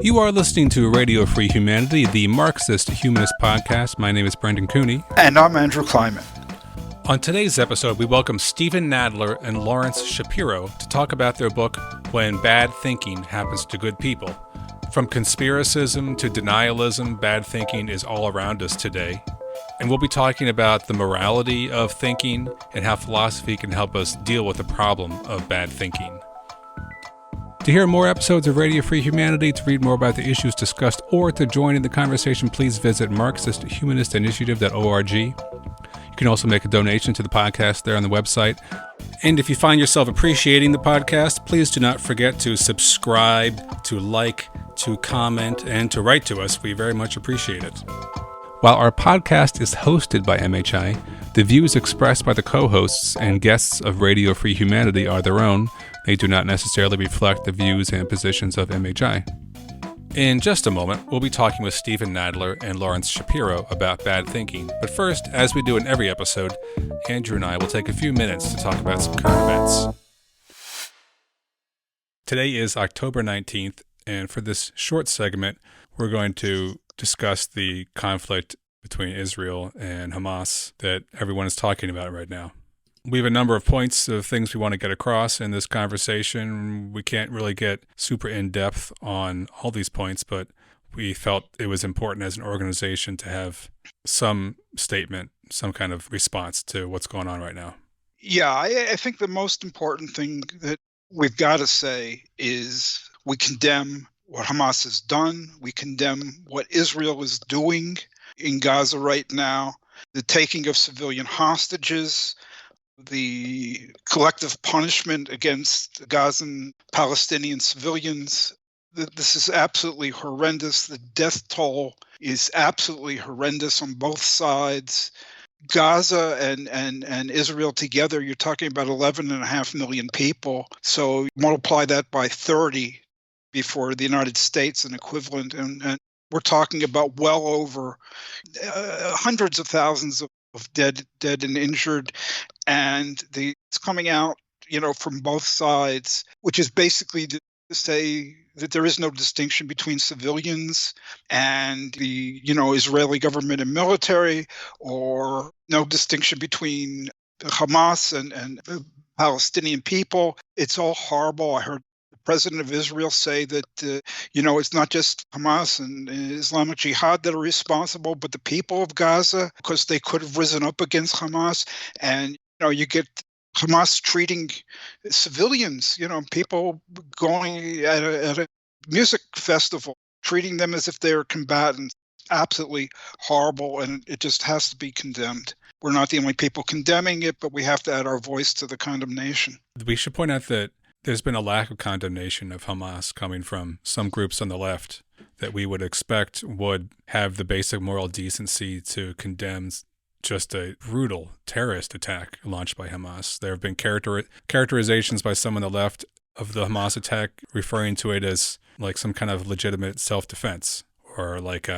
You are listening to Radio Free Humanity, the Marxist-Humanist podcast. My name is Brendan Cooney. And I'm Andrew Kleiman. On today's episode, we welcome Steven Nadler and Lawrence Shapiro to talk about their book, When Bad Thinking Happens to Good People. From conspiracism to denialism, bad thinking is all around us today. And we'll be talking about the morality of thinking and how philosophy can help us deal with the problem of bad thinking. To hear more episodes of Radio Free Humanity, to read more about the issues discussed, or to join in the conversation, please visit Marxist-Humanist-Initiative.org. You can also make a donation to the podcast there on the website. And if you find yourself appreciating the podcast, please do not forget to subscribe, to like, to comment, and to write to us. We very much appreciate it. While our podcast is hosted by MHI, the views expressed by the co-hosts and guests of Radio Free Humanity are their own. They do not necessarily reflect the views and positions of MHI. In just a moment, we'll be talking with Steven Nadler and Lawrence Shapiro about bad thinking. But first, as we do in every episode, Andrew and I will take a few minutes to talk about some current events. Today is October 19th, and for this short segment, we're going to discuss the conflict between Israel and Hamas that everyone is talking about right now. We have a number of points of things we want to get across in this conversation. We can't really get super in-depth on all these points, but we felt it was important as an organization to have some statement, some kind of response to what's going on right now. Yeah, I think the most important thing that we've got to say is we condemn what Hamas has done. We condemn what Israel is doing in Gaza right now, the taking of civilian hostages, the collective punishment against Gazan Palestinian civilians. This is absolutely horrendous. The death toll is absolutely horrendous on both sides. Gaza and Israel together, you're talking about 11.5 million people. So multiply that by 30 before the United States, an equivalent. And we're talking about well over hundreds of thousands of dead and injured, and it's coming out, from both sides, which is basically to say that there is no distinction between civilians and the, Israeli government and military, or no distinction between Hamas and the Palestinian people. It's all horrible. I heard the president of Israel say that, it's not just Hamas and Islamic Jihad that are responsible, but the people of Gaza, because they could have risen up against Hamas. And, you get Hamas treating civilians, people going at a music festival, treating them as if they're combatants. Absolutely horrible, and it just has to be condemned. We're not the only people condemning it, but we have to add our voice to the condemnation. We should point out that there's been a lack of condemnation of Hamas coming from some groups on the left that we would expect would have the basic moral decency to condemn just a brutal terrorist attack launched by Hamas. There have been characterizations by some on the left of the Hamas attack referring to it as like some kind of legitimate self-defense, or like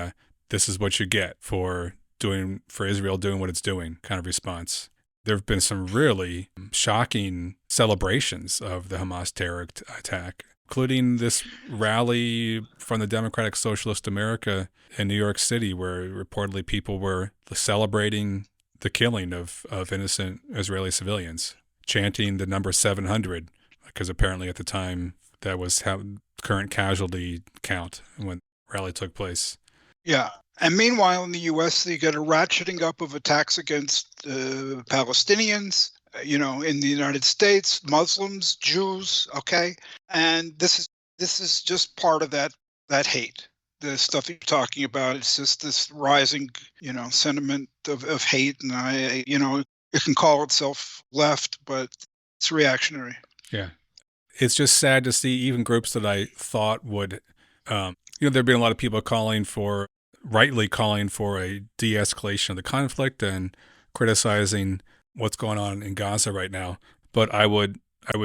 this is what you get for Israel doing what it's doing kind of response. There have been some really shocking celebrations of the Hamas terror attack, including this rally from the Democratic Socialist America in New York City, where reportedly people were celebrating the killing of innocent Israeli civilians, chanting the number 700, because apparently at the time that was how current casualty count when the rally took place. Yeah. And meanwhile, in the U.S., you get a ratcheting up of attacks against Palestinians, in the United States, Muslims, Jews, okay? And this is just part of that hate, the stuff you're talking about. It's just this rising, sentiment of hate. And it can call itself left, but it's reactionary. Yeah. It's just sad to see even groups that I thought would, there have been a lot of people rightly calling for a de-escalation of the conflict and criticizing what's going on in Gaza right now. But I was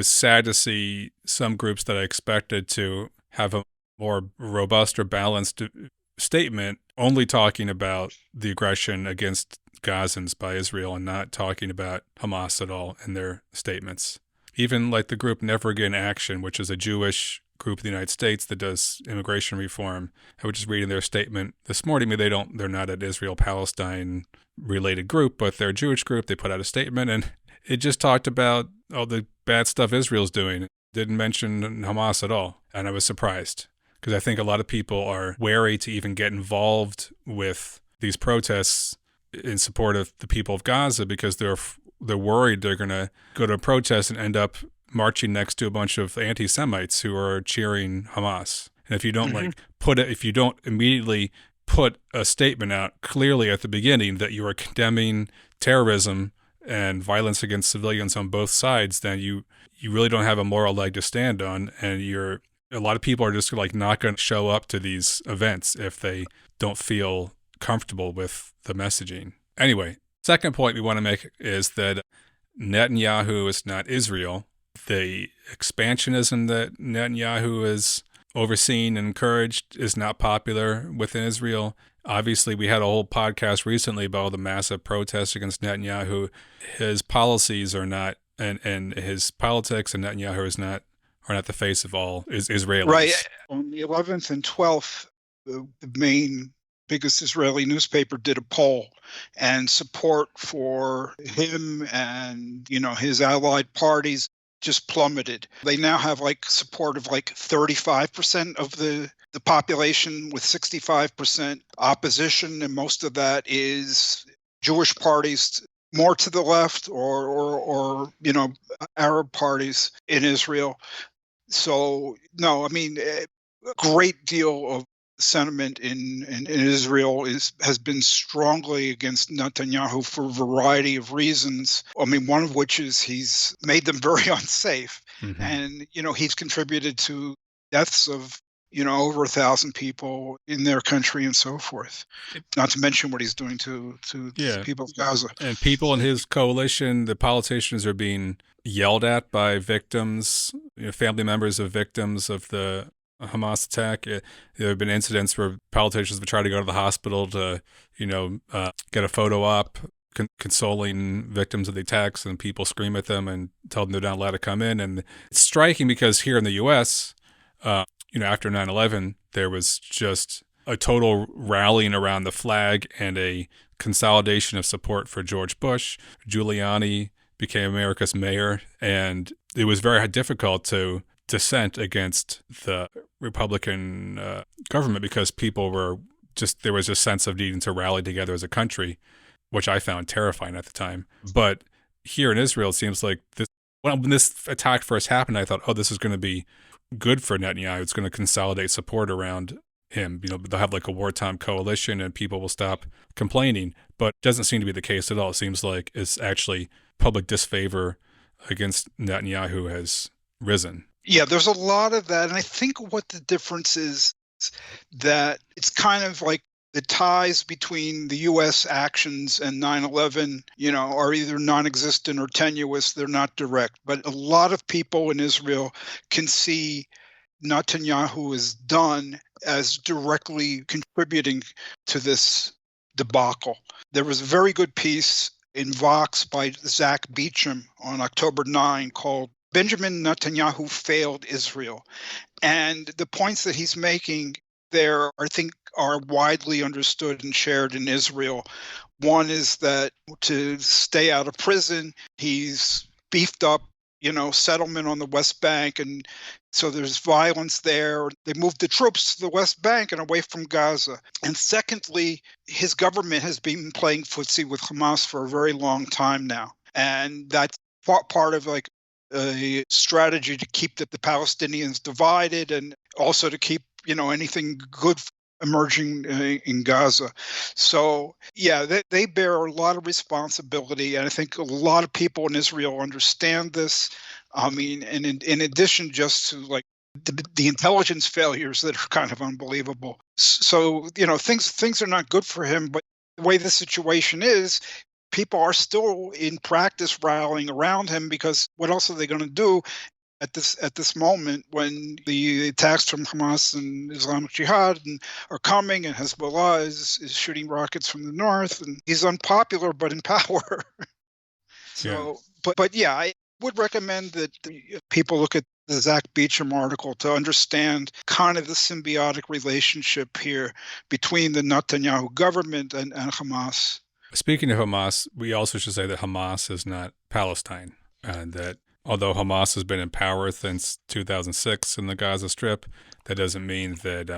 sad to see some groups that I expected to have a more robust or balanced statement only talking about the aggression against Gazans by Israel and not talking about Hamas at all in their statements. Even like the group Never Again Action, which is a Jewish group in the United States that does immigration reform. I was just reading their statement this morning. They're not an Israel-Palestine related group, but they're a Jewish group. They put out a statement, and it just talked about all the bad stuff Israel's doing. Didn't mention Hamas at all. And I was surprised, because I think a lot of people are wary to even get involved with these protests in support of the people of Gaza, because they're worried they're going to go to a protest and end up marching next to a bunch of anti-Semites who are cheering Hamas. And if you don't if you don't immediately put a statement out clearly at the beginning that you are condemning terrorism and violence against civilians on both sides, then you really don't have a moral leg to stand on, and a lot of people are just not going to show up to these events if they don't feel comfortable with the messaging. Anyway, second point we want to make is that Netanyahu is not Israel. The expansionism that Netanyahu is overseen and encouraged is not popular within Israel. Obviously, we had a whole podcast recently about all the massive protests against Netanyahu. His policies are not, and his politics and Netanyahu are not the face of all Israelis. Right. On the 11th and 12th, the biggest Israeli newspaper did a poll, and support for him and his allied parties just plummeted. They now have support of 35% of the population, with 65% opposition, and most of that is Jewish parties more to the left or Arab parties in Israel. So no, a great deal of sentiment in Israel has been strongly against Netanyahu for a variety of reasons. One of which is he's made them very unsafe. Mm-hmm. And he's contributed to deaths of over 1,000 people in their country and so forth. Not to mention what he's doing to the people of Gaza. And people in his coalition, the politicians, are being yelled at by victims, family members of victims of the Hamas attack. There have been incidents where politicians have tried to go to the hospital to, get a photo op consoling victims of the attacks, and people scream at them and tell them they're not allowed to come in. And it's striking because here in the U.S., after 9/11, there was just a total rallying around the flag and a consolidation of support for George Bush. Giuliani became America's mayor, and it was very difficult to dissent against the Republican government, because people were there was a sense of needing to rally together as a country, which I found terrifying at the time. But here in Israel, it seems like when this attack first happened, I thought, oh, this is going to be good for Netanyahu. It's going to consolidate support around him. They'll have a wartime coalition and people will stop complaining. But it doesn't seem to be the case at all. It seems like it's actually public disfavor against Netanyahu has risen. Yeah, there's a lot of that. And I think what the difference is that it's kind of like the ties between the U.S. actions and 9/11, are either non-existent or tenuous. They're not direct. But a lot of people in Israel can see Netanyahu is done as directly contributing to this debacle. There was a very good piece in Vox by Zach Beecham on October 9 called Benjamin Netanyahu Failed Israel. And the points that he's making there, I think, are widely understood and shared in Israel. One is that to stay out of prison, he's beefed up, settlement on the West Bank. And so there's violence there. They moved the troops to the West Bank and away from Gaza. And secondly, his government has been playing footsie with Hamas for a very long time now. And that's part of a strategy to keep the Palestinians divided, and also to keep, anything good emerging in Gaza. So, they bear a lot of responsibility. And I think a lot of people in Israel understand this. And in addition just to the intelligence failures that are kind of unbelievable. So, things are not good for him. But the way the situation is, people are still in practice rallying around him, because what else are they going to do at this moment when the attacks from Hamas and Islamic Jihad are coming, and Hezbollah is shooting rockets from the north, and he's unpopular but in power. So, yeah. But I would recommend that people look at the Zach Beecham article to understand kind of the symbiotic relationship here between the Netanyahu government and Hamas. Speaking of Hamas, we also should say that Hamas is not Palestine, and that although Hamas has been in power since 2006 in the Gaza Strip, that doesn't mean that,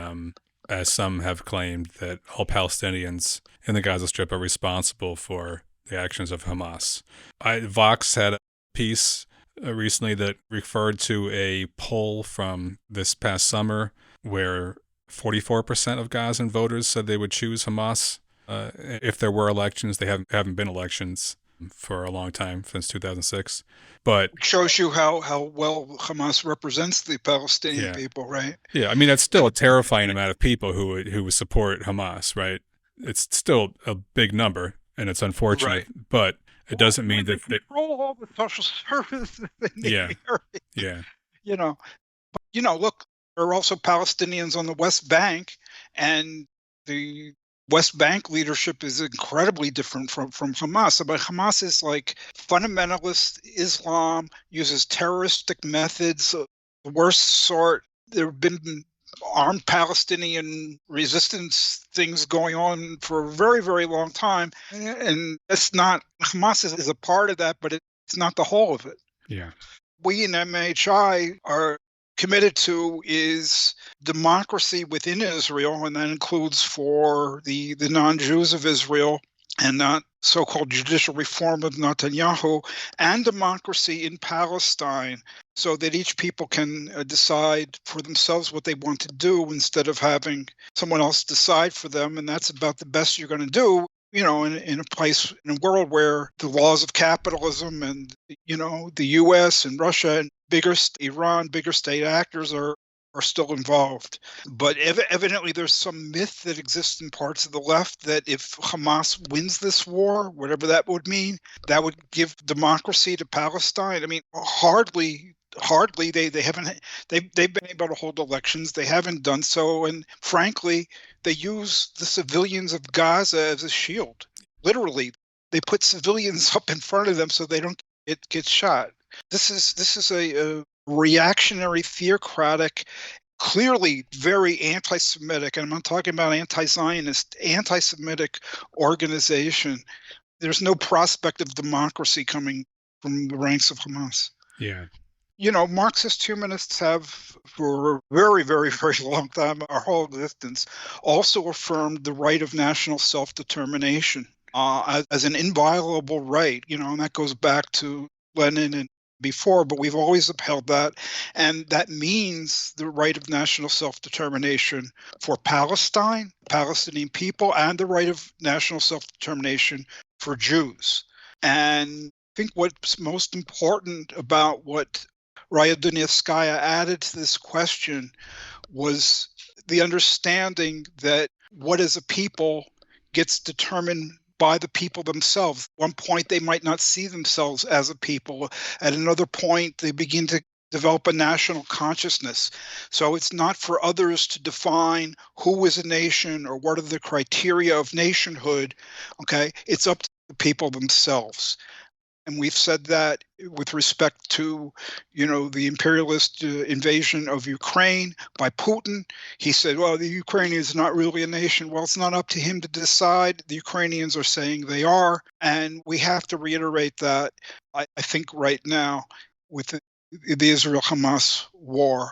as some have claimed, that all Palestinians in the Gaza Strip are responsible for the actions of Hamas. Vox had a piece recently that referred to a poll from this past summer where 44% of Gazan voters said they would choose Hamas if there were elections. They haven't been elections for a long time, since 2006. But it shows you how well Hamas represents the Palestinian people, right? Yeah, I mean, that's still a terrifying amount of people who would support Hamas, right? It's still a big number, and it's unfortunate, right. But it doesn't mean that they control all the social services in the area. Yeah. Look, there are also Palestinians on the West Bank, and the West Bank leadership is incredibly different from Hamas. But Hamas is like fundamentalist Islam, uses terroristic methods, the worst sort. There have been armed Palestinian resistance things going on for a very, very long time. And that's not, Hamas is a part of that, but it's not the whole of it. Yeah. We in MHI are committed to is democracy within Israel, and that includes for the non-Jews of Israel, and not so-called judicial reform of Netanyahu, and democracy in Palestine, so that each people can decide for themselves what they want to do instead of having someone else decide for them. And that's about the best you're going to do, in a world where the laws of capitalism and, the US and Russia and Iran, bigger state actors are still involved. But evidently there's some myth that exists in parts of the left that if Hamas wins this war, whatever that would mean, that would give democracy to Palestine. I mean, hardly they haven't they've been able to hold elections. They haven't done so, and frankly they use the civilians of Gaza as a shield. Literally, they put civilians up in front of them so they don't get shot. This is a reactionary, theocratic, clearly very anti-Semitic, and I'm not talking about anti-Zionist, anti-Semitic organization. There's no prospect of democracy coming from the ranks of Hamas. Yeah. Marxist-Humanists have, for a very, very, very long time, our whole existence, also affirmed the right of national self-determination as an inviolable right, and that goes back to Lenin and before, but we've always upheld that. And that means the right of national self-determination for Palestine, Palestinian people, and the right of national self-determination for Jews. And I think what's most important about what Raya Dunyaskaya added to this question was the understanding that what is a people gets determined by the people themselves. At one point, they might not see themselves as a people. At another point, they begin to develop a national consciousness. So it's not for others to define who is a nation or what are the criteria of nationhood. Okay, it's up to the people themselves. And we've said that with respect to, the imperialist invasion of Ukraine by Putin. He said, well, the Ukrainians are not really a nation. Well, it's not up to him to decide. The Ukrainians are saying they are. And we have to reiterate that, I think, right now with the Israel-Hamas war.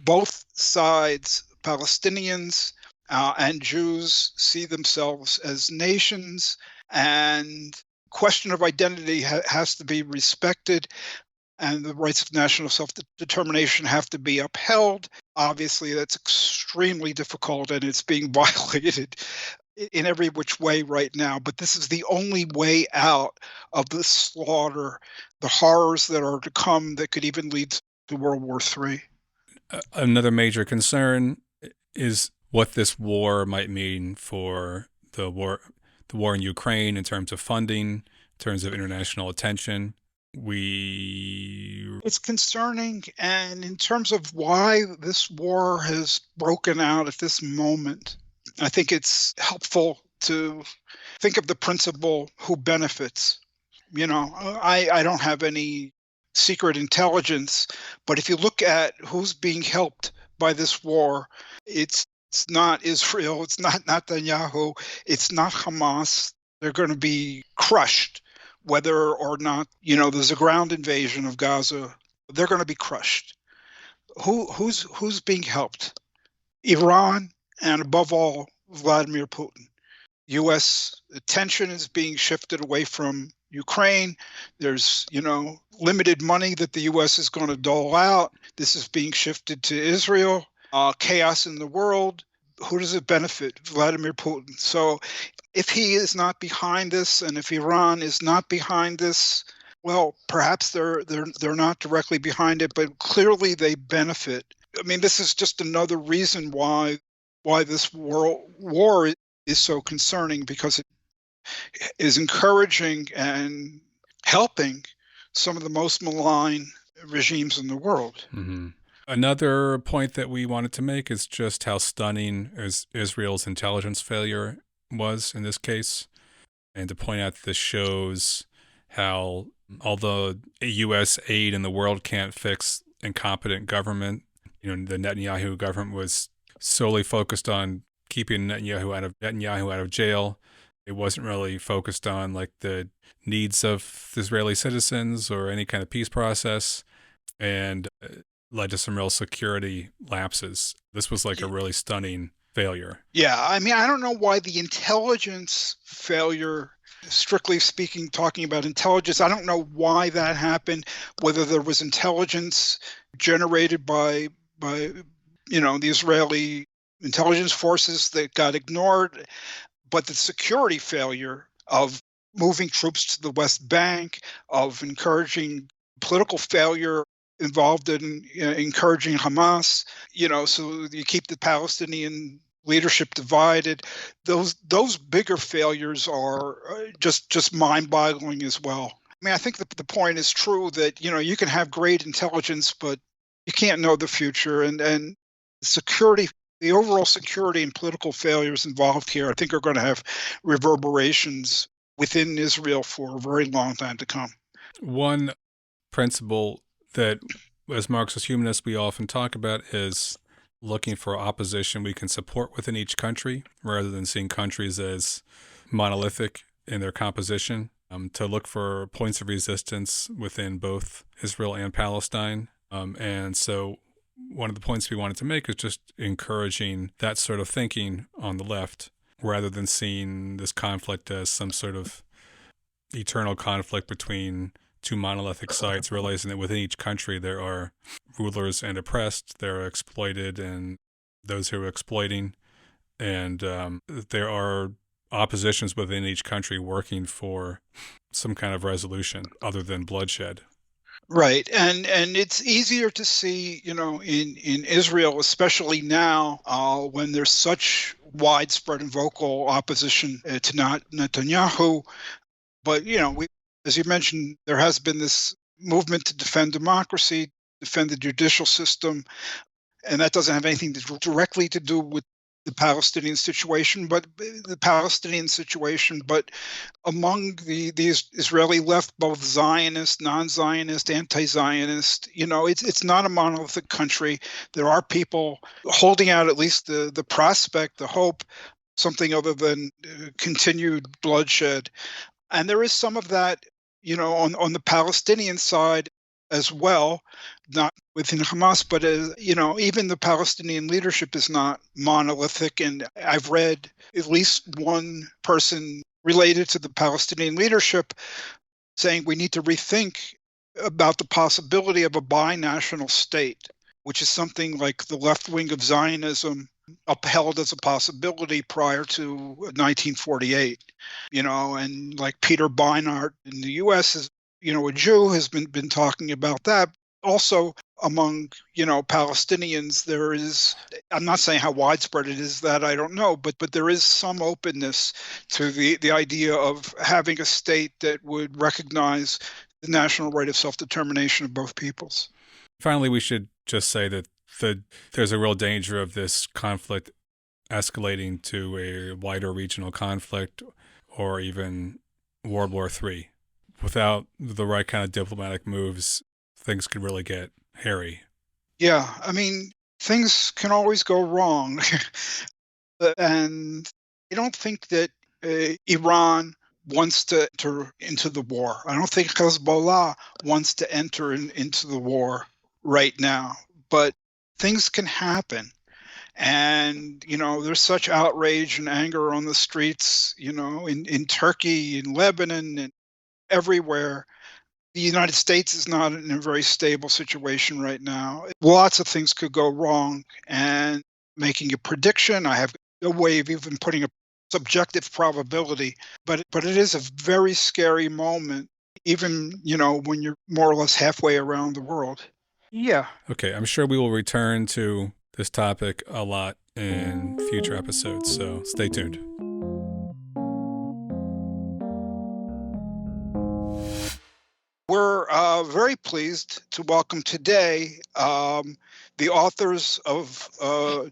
Both sides, Palestinians and Jews, see themselves as nations, and question of identity has to be respected, and the rights of national self-determination have to be upheld. Obviously, that's extremely difficult, and it's being violated in every which way right now. But this is the only way out of the slaughter, the horrors that are to come that could even lead to World War III. Another major concern is what this war might mean for the war in Ukraine in terms of funding, in terms of international attention. It's concerning, and in terms of why this war has broken out at this moment, I think it's helpful to think of the principle who benefits. I don't have any secret intelligence. But if you look at who's being helped by this war, it's not Israel, it's not Netanyahu, it's not Hamas. They're going to be crushed, whether or not, there's a ground invasion of Gaza. They're going to be crushed. Who's being helped? Iran, and above all, Vladimir Putin. U.S. attention is being shifted away from Ukraine. There's, limited money that the U.S. is going to dole out. This is being shifted to Israel. Chaos in the world. Who does it benefit? Vladimir Putin. So if he is not behind this, and if Iran is not behind this, well, perhaps they're not directly behind it, but clearly they benefit. I mean, this is just another reason why this war is so concerning, because it is encouraging and helping some of the most malign regimes in the world. Mm-hmm. Another point that we wanted to make is just how stunning Israel's intelligence failure was in this case, and to point out that this shows how, although U.S. aid in the world can't fix incompetent government, the Netanyahu government was solely focused on keeping Netanyahu out of jail. It wasn't really focused on like the needs of Israeli citizens or any kind of peace process, and led to some real security lapses. This was like a really stunning failure. Yeah, I mean, I don't know why the intelligence failure, strictly speaking, talking about intelligence, I don't know why that happened, whether there was intelligence generated by the Israeli intelligence forces that got ignored, but the security failure of moving troops to the West Bank, of encouraging political failure involved in encouraging Hamas, so you keep the Palestinian leadership divided. Those bigger failures are just mind-boggling as well. I mean, I think that the point is true that, you can have great intelligence, but you can't know the future. And security, the overall security and political failures involved here, I think are going to have reverberations within Israel for a very long time to come. One principle that, as Marxist-Humanists, we often talk about is looking for opposition we can support within each country, rather than seeing countries as monolithic in their composition, to look for points of resistance within both Israel and Palestine. And so one of the points we wanted to make is just encouraging that sort of thinking on the left, rather than seeing this conflict as some sort of eternal conflict between two monolithic sides, realizing that within each country there are rulers and oppressed, there are exploited and those who are exploiting, and there are oppositions within each country working for some kind of resolution other than bloodshed. Right, and it's easier to see, in Israel, especially now, when there's such widespread and vocal opposition to Netanyahu. But as you mentioned, there has been this movement to defend democracy, defend the judicial system, and that doesn't have anything directly to do with the Palestinian situation, but among the Israeli left, both Zionist, non-Zionist, anti-Zionist, it's not a monolithic country. There are people holding out at least the prospect, the hope, something other than continued bloodshed. And there is some of that, on the Palestinian side as well, not within Hamas, but even the Palestinian leadership is not monolithic. And I've read at least one person related to the Palestinian leadership saying we need to rethink about the possibility of a binational state, which is something like the left wing of Zionism upheld as a possibility prior to 1948, and like Peter Beinart in the U.S. is, a Jew, has been talking about that. Also among, Palestinians, there is, I'm not saying how widespread it is, that I don't know, but there is some openness to the idea of having a state that would recognize the national right of self-determination of both peoples. Finally, we should just say that there's a real danger of this conflict escalating to a wider regional conflict or even World War III. Without the right kind of diplomatic moves, things could really get hairy. Yeah, I mean, things can always go wrong. And I don't think that Iran wants to enter into the war. I don't think Hezbollah wants to enter into the war right now. But things can happen. And, there's such outrage and anger on the streets, in Turkey, in Lebanon, and everywhere. The United States is not in a very stable situation right now. Lots of things could go wrong. And making a prediction, I have no way of even putting a subjective probability, but it is a very scary moment, even, when you're more or less halfway around the world. Yeah. Okay, I'm sure we will return to this topic a lot in future episodes, so stay tuned. We're very pleased to welcome today the authors of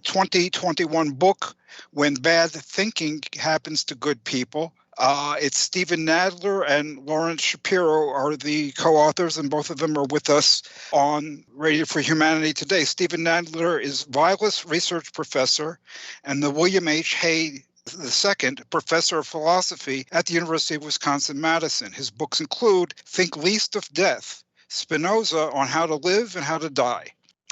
2021 book, When Bad Thinking Happens to Good People. It's Steven Nadler and Lawrence Shapiro are the co-authors, and both of them are with us on Radio for Humanity today. Steven Nadler is Vilas Research Professor and the William H. Hay II Professor of Philosophy at the University of Wisconsin-Madison. His books include Think Least of Death, Spinoza on How to Live and How to Die.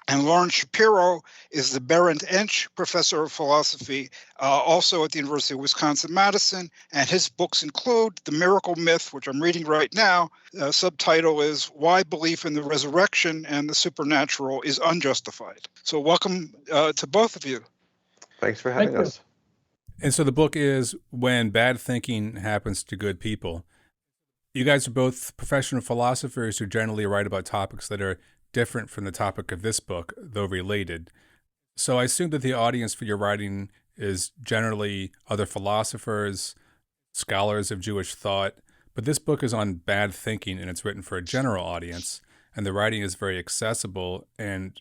And Lawrence Shapiro is the Berend Ench Professor of Philosophy, also at the University of Wisconsin-Madison. And his books include The Miracle Myth, which I'm reading right now. Subtitle is Why Belief in the Resurrection and the Supernatural is Unjustified. So welcome to both of you. Thanks for having us. And so the book is When Bad Thinking Happens to Good People. You guys are both professional philosophers who generally write about topics that are different from the topic of this book, though related. So I assume that the audience for your writing is generally other philosophers, scholars of Jewish thought, but this book is on bad thinking and it's written for a general audience, and the writing is very accessible and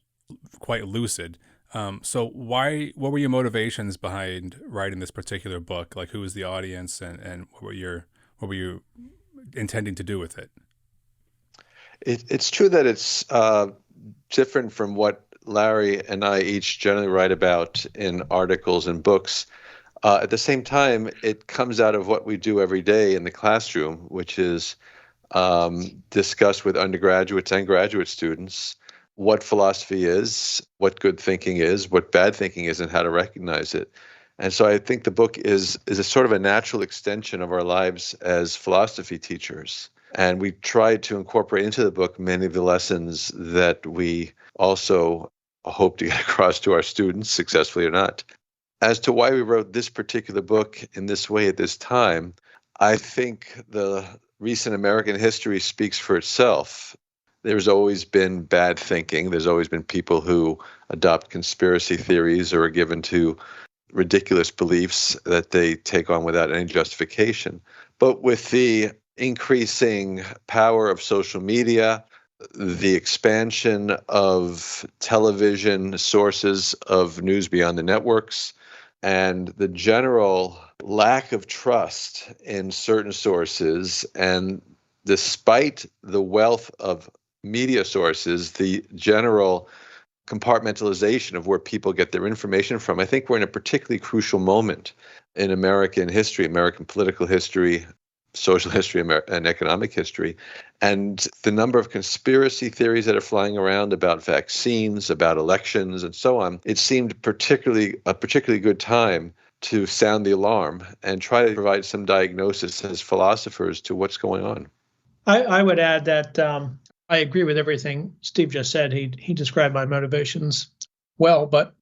quite lucid. So what were your motivations behind writing this particular book? Like, who was the audience, and what were you intending to do with it? It's true that it's different from what Larry and I each generally write about in articles and books. At the same time, it comes out of what we do every day in the classroom, which is discuss with undergraduates and graduate students what philosophy is, what good thinking is, what bad thinking is, and how to recognize it. And so I think the book is a sort of a natural extension of our lives as philosophy teachers. And we tried to incorporate into the book many of the lessons that we also hope to get across to our students, successfully or not. As to why we wrote this particular book in this way at this time, I think the recent American history speaks for itself. There's always been bad thinking. There's always been people who adopt conspiracy theories or are given to ridiculous beliefs that they take on without any justification. But with the increasing power of social media, the expansion of television sources of news beyond the networks, and the general lack of trust in certain sources, and despite the wealth of media sources, the general compartmentalization of where people get their information from, I think we're in a particularly crucial moment in American history, American political history, social history, and economic history. And the number of conspiracy theories that are flying around about vaccines, about elections, and so on, it seemed a particularly good time to sound the alarm and try to provide some diagnosis as philosophers to what's going on. I would add that I agree with everything Steve just said. He described my motivations well, but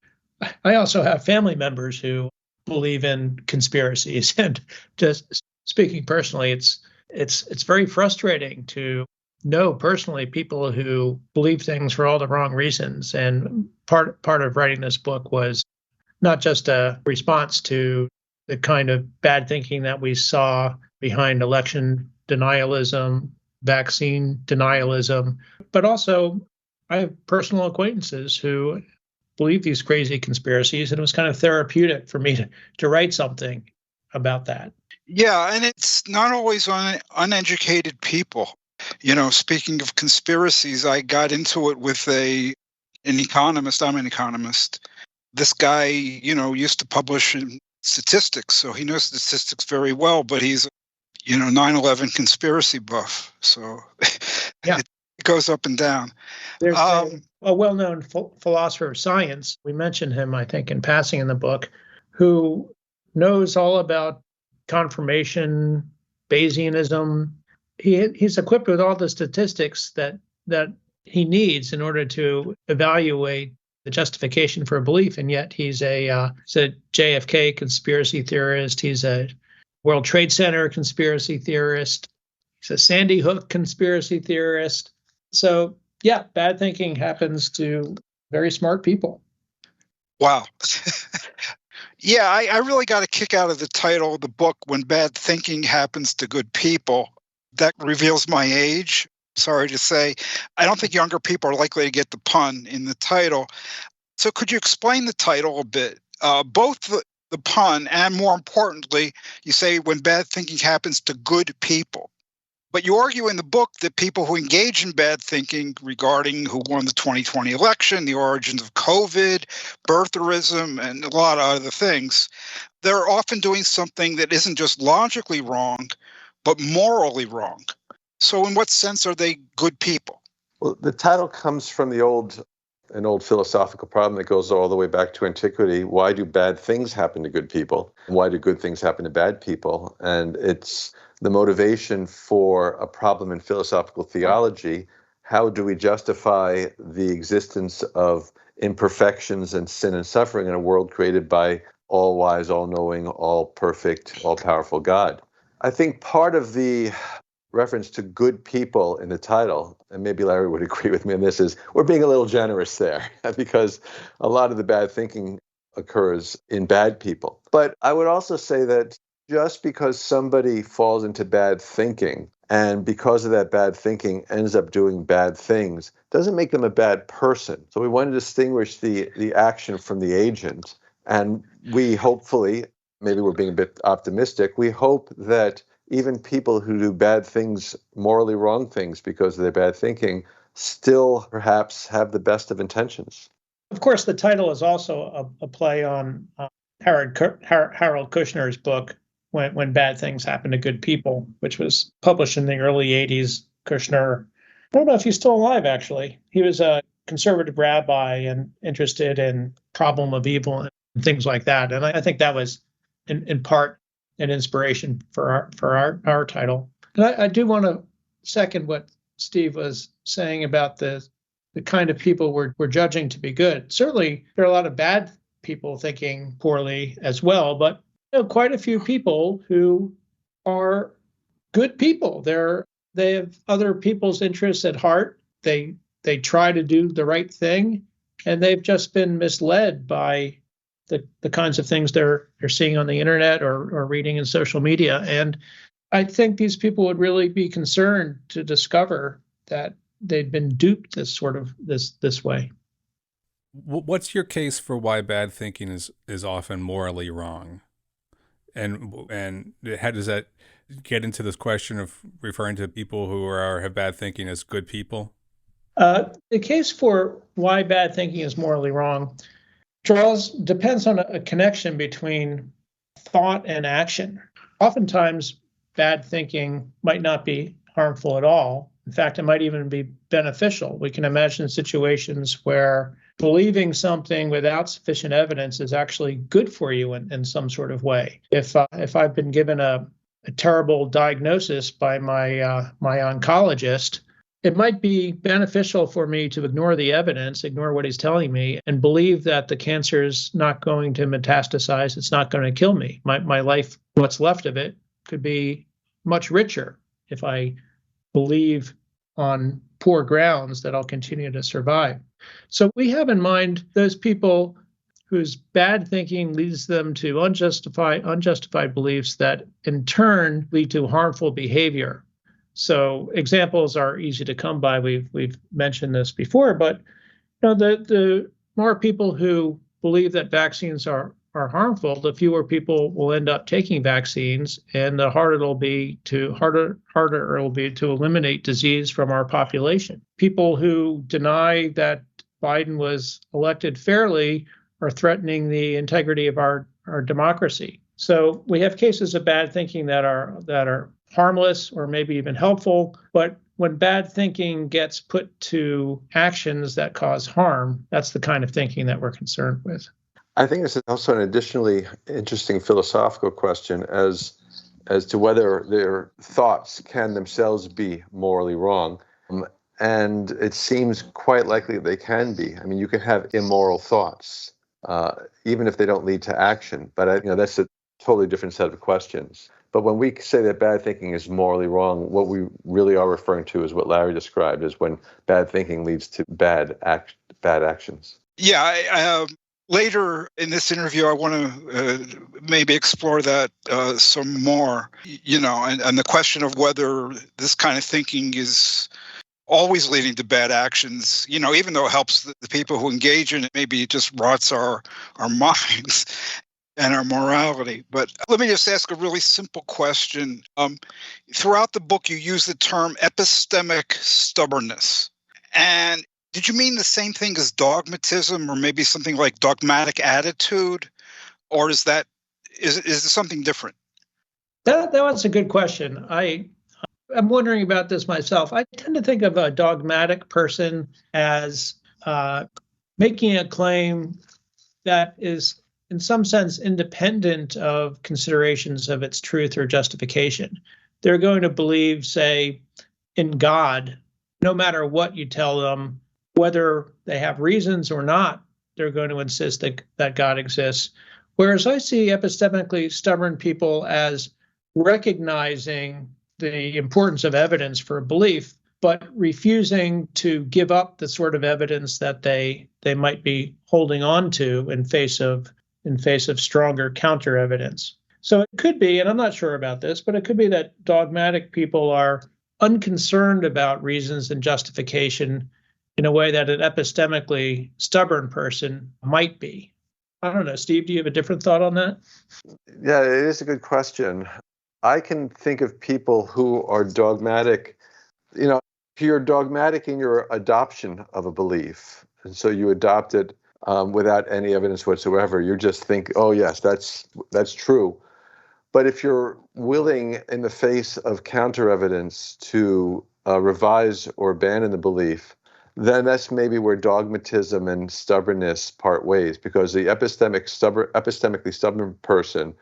I also have family members who believe in conspiracies, and just speaking personally, it's very frustrating to know personally people who believe things for all the wrong reasons. And part of writing this book was not just a response to the kind of bad thinking that we saw behind election denialism, vaccine denialism, but also I have personal acquaintances who believe these crazy conspiracies, and it was kind of therapeutic for me to write something about that. Yeah, and it's not always uneducated people. Speaking of conspiracies, I got into it with an economist. I'm an economist. This guy, used to publish in statistics, so he knows statistics very well, but he's, 9/11 conspiracy buff. So yeah, it goes up and down. There's a well-known philosopher of science, we mentioned him, I think, in passing in the book, who knows all about confirmation, Bayesianism. He's equipped with all the statistics that he needs in order to evaluate the justification for a belief, and yet he's a JFK conspiracy theorist. He's a World Trade Center conspiracy theorist. He's a Sandy Hook conspiracy theorist. So, yeah, bad thinking happens to very smart people. Wow. Yeah, I really got a kick out of the title of the book, When Bad Thinking Happens to Good People. That reveals my age. Sorry to say. I don't think younger people are likely to get the pun in the title. So could you explain the title a bit? Both the pun and, more importantly, you say when bad thinking happens to good people. But you argue in the book that people who engage in bad thinking regarding who won the 2020 election, the origins of COVID, birtherism, and a lot of other things, they're often doing something that isn't just logically wrong, but morally wrong. So in what sense are they good people? Well, the title comes from an old philosophical problem that goes all the way back to antiquity. Why do bad things happen to good people? Why do good things happen to bad people? And it's the motivation for a problem in philosophical theology. How do we justify the existence of imperfections and sin and suffering in a world created by all-wise, all-knowing, all-perfect, all-powerful God? I think part of the reference to good people in the title, and maybe Larry would agree with me on this, is we're being a little generous there because a lot of the bad thinking occurs in bad people. But I would also say that just because somebody falls into bad thinking and because of that bad thinking ends up doing bad things doesn't make them a bad person. So we want to distinguish the action from the agent. And we hopefully, maybe we're being a bit optimistic, we hope that even people who do bad things, morally wrong things because of their bad thinking, still perhaps have the best of intentions. Of course, the title is also a play on Harold Kushner's book, When Bad Things Happen to Good People, which was published in the early 80s. Kushner, I don't know if he's still alive, actually. He was a conservative rabbi and interested in problem of evil and things like that. And I think that was, in part, an inspiration for our title. And I do want to second what Steve was saying about the kind of people we're judging to be good. Certainly, there are a lot of bad people thinking poorly as well, but quite a few people who are good people. They have other people's interests at heart. They try to do the right thing, and they've just been misled by the kinds of things they're seeing on the internet or reading in social media. And I think these people would really be concerned to discover that they'd been duped this way. What's your case for why bad thinking is often morally wrong? And how does that get into this question of referring to people who have bad thinking as good people? The case for why bad thinking is morally wrong depends on a connection between thought and action. Oftentimes, bad thinking might not be harmful at all. In fact, it might even be beneficial. We can imagine situations where believing something without sufficient evidence is actually good for you in some sort of way. If I've been given a terrible diagnosis by my oncologist, it might be beneficial for me to ignore the evidence, ignore what he's telling me, and believe that the cancer is not going to metastasize. It's not going to kill me. My life, what's left of it, could be much richer if I believe on poor grounds that I'll continue to survive. So we have in mind those people whose bad thinking leads them to unjustified beliefs that in turn lead to harmful behavior. So examples are easy to come by. We've mentioned this before, but the more people who believe that vaccines are are harmful, the fewer people will end up taking vaccines, and the harder it'll be to eliminate disease from our population. People who deny that Biden was elected fairly are threatening the integrity of our democracy. So we have cases of bad thinking that are harmless or maybe even helpful, but when bad thinking gets put to actions that cause harm, that's the kind of thinking that we're concerned with. I think this is also an additionally interesting philosophical question as to whether their thoughts can themselves be morally wrong. And it seems quite likely they can be. I mean, you can have immoral thoughts, even if they don't lead to action. But that's a totally different set of questions. But when we say that bad thinking is morally wrong, what we really are referring to is what Larry described as when bad thinking leads to bad actions. Yeah, later in this interview, I want to maybe explore that some more, and the question of whether this kind of thinking is always leading to bad actions, even though it helps the people who engage in it, maybe it just rots our minds and our morality. But let me just ask a really simple question. Throughout the book, you use the term epistemic stubbornness. And did you mean the same thing as dogmatism, or maybe something like dogmatic attitude? Or is there something different? That was a good question. I'm wondering about this myself. I tend to think of a dogmatic person as making a claim that is, in some sense, independent of considerations of its truth or justification. They're going to believe, say, in God, no matter what you tell them, whether they have reasons or not, they're going to insist that God exists. Whereas I see epistemically stubborn people as recognizing the importance of evidence for a belief, but refusing to give up the sort of evidence that they might be holding on to in face of stronger counter evidence. So it could be, and I'm not sure about this, but it could be that dogmatic people are unconcerned about reasons and justification in a way that an epistemically stubborn person might be. I don't know, Steve, do you have a different thought on that? Yeah, it is a good question. I can think of people who are dogmatic. If you're dogmatic in your adoption of a belief, and so you adopt it without any evidence whatsoever, you just think, oh yes, that's true. But if you're willing, in the face of counter evidence, to revise or abandon the belief, then that's maybe where dogmatism and stubbornness part ways, because the epistemically stubborn person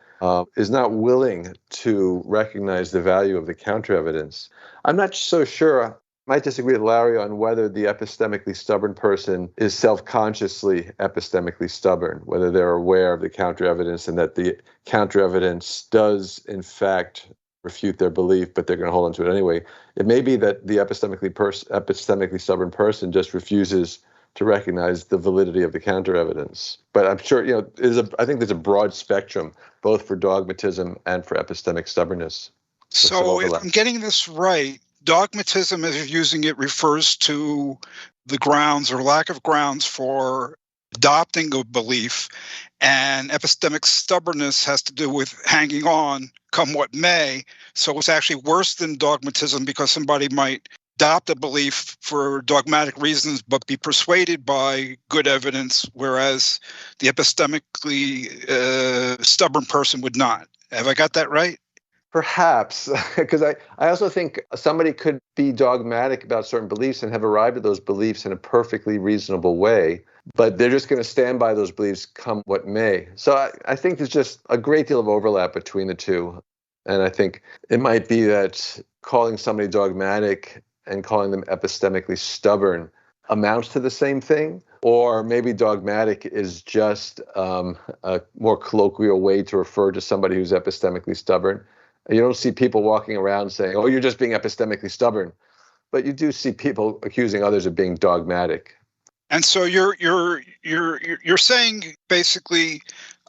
is not willing to recognize the value of the counter evidence. I'm not so sure. I might disagree with Larry on whether the epistemically stubborn person is self-consciously epistemically stubborn, whether they're aware of the counter evidence and that the counter evidence does, in fact, refute their belief, but they're going to hold on to it anyway. It may be that the epistemically stubborn person just refuses to recognize the validity of the counter evidence. But I'm sure, I think there's a broad spectrum, both for dogmatism and for epistemic stubbornness. So if I'm getting this right, dogmatism, as you're using it, refers to the grounds or lack of grounds for adopting a belief, and epistemic stubbornness has to do with hanging on, come what may. So it's actually worse than dogmatism, because somebody might adopt a belief for dogmatic reasons but be persuaded by good evidence, whereas the epistemically stubborn person would not. Have I got that right? Perhaps, because I also think somebody could be dogmatic about certain beliefs and have arrived at those beliefs in a perfectly reasonable way, but they're just going to stand by those beliefs come what may. So I think there's just a great deal of overlap between the two. And I think it might be that calling somebody dogmatic and calling them epistemically stubborn amounts to the same thing, or maybe dogmatic is just a more colloquial way to refer to somebody who's epistemically stubborn. You don't see people walking around saying, "Oh, you're just being epistemically stubborn," but you do see people accusing others of being dogmatic. And so you're saying basically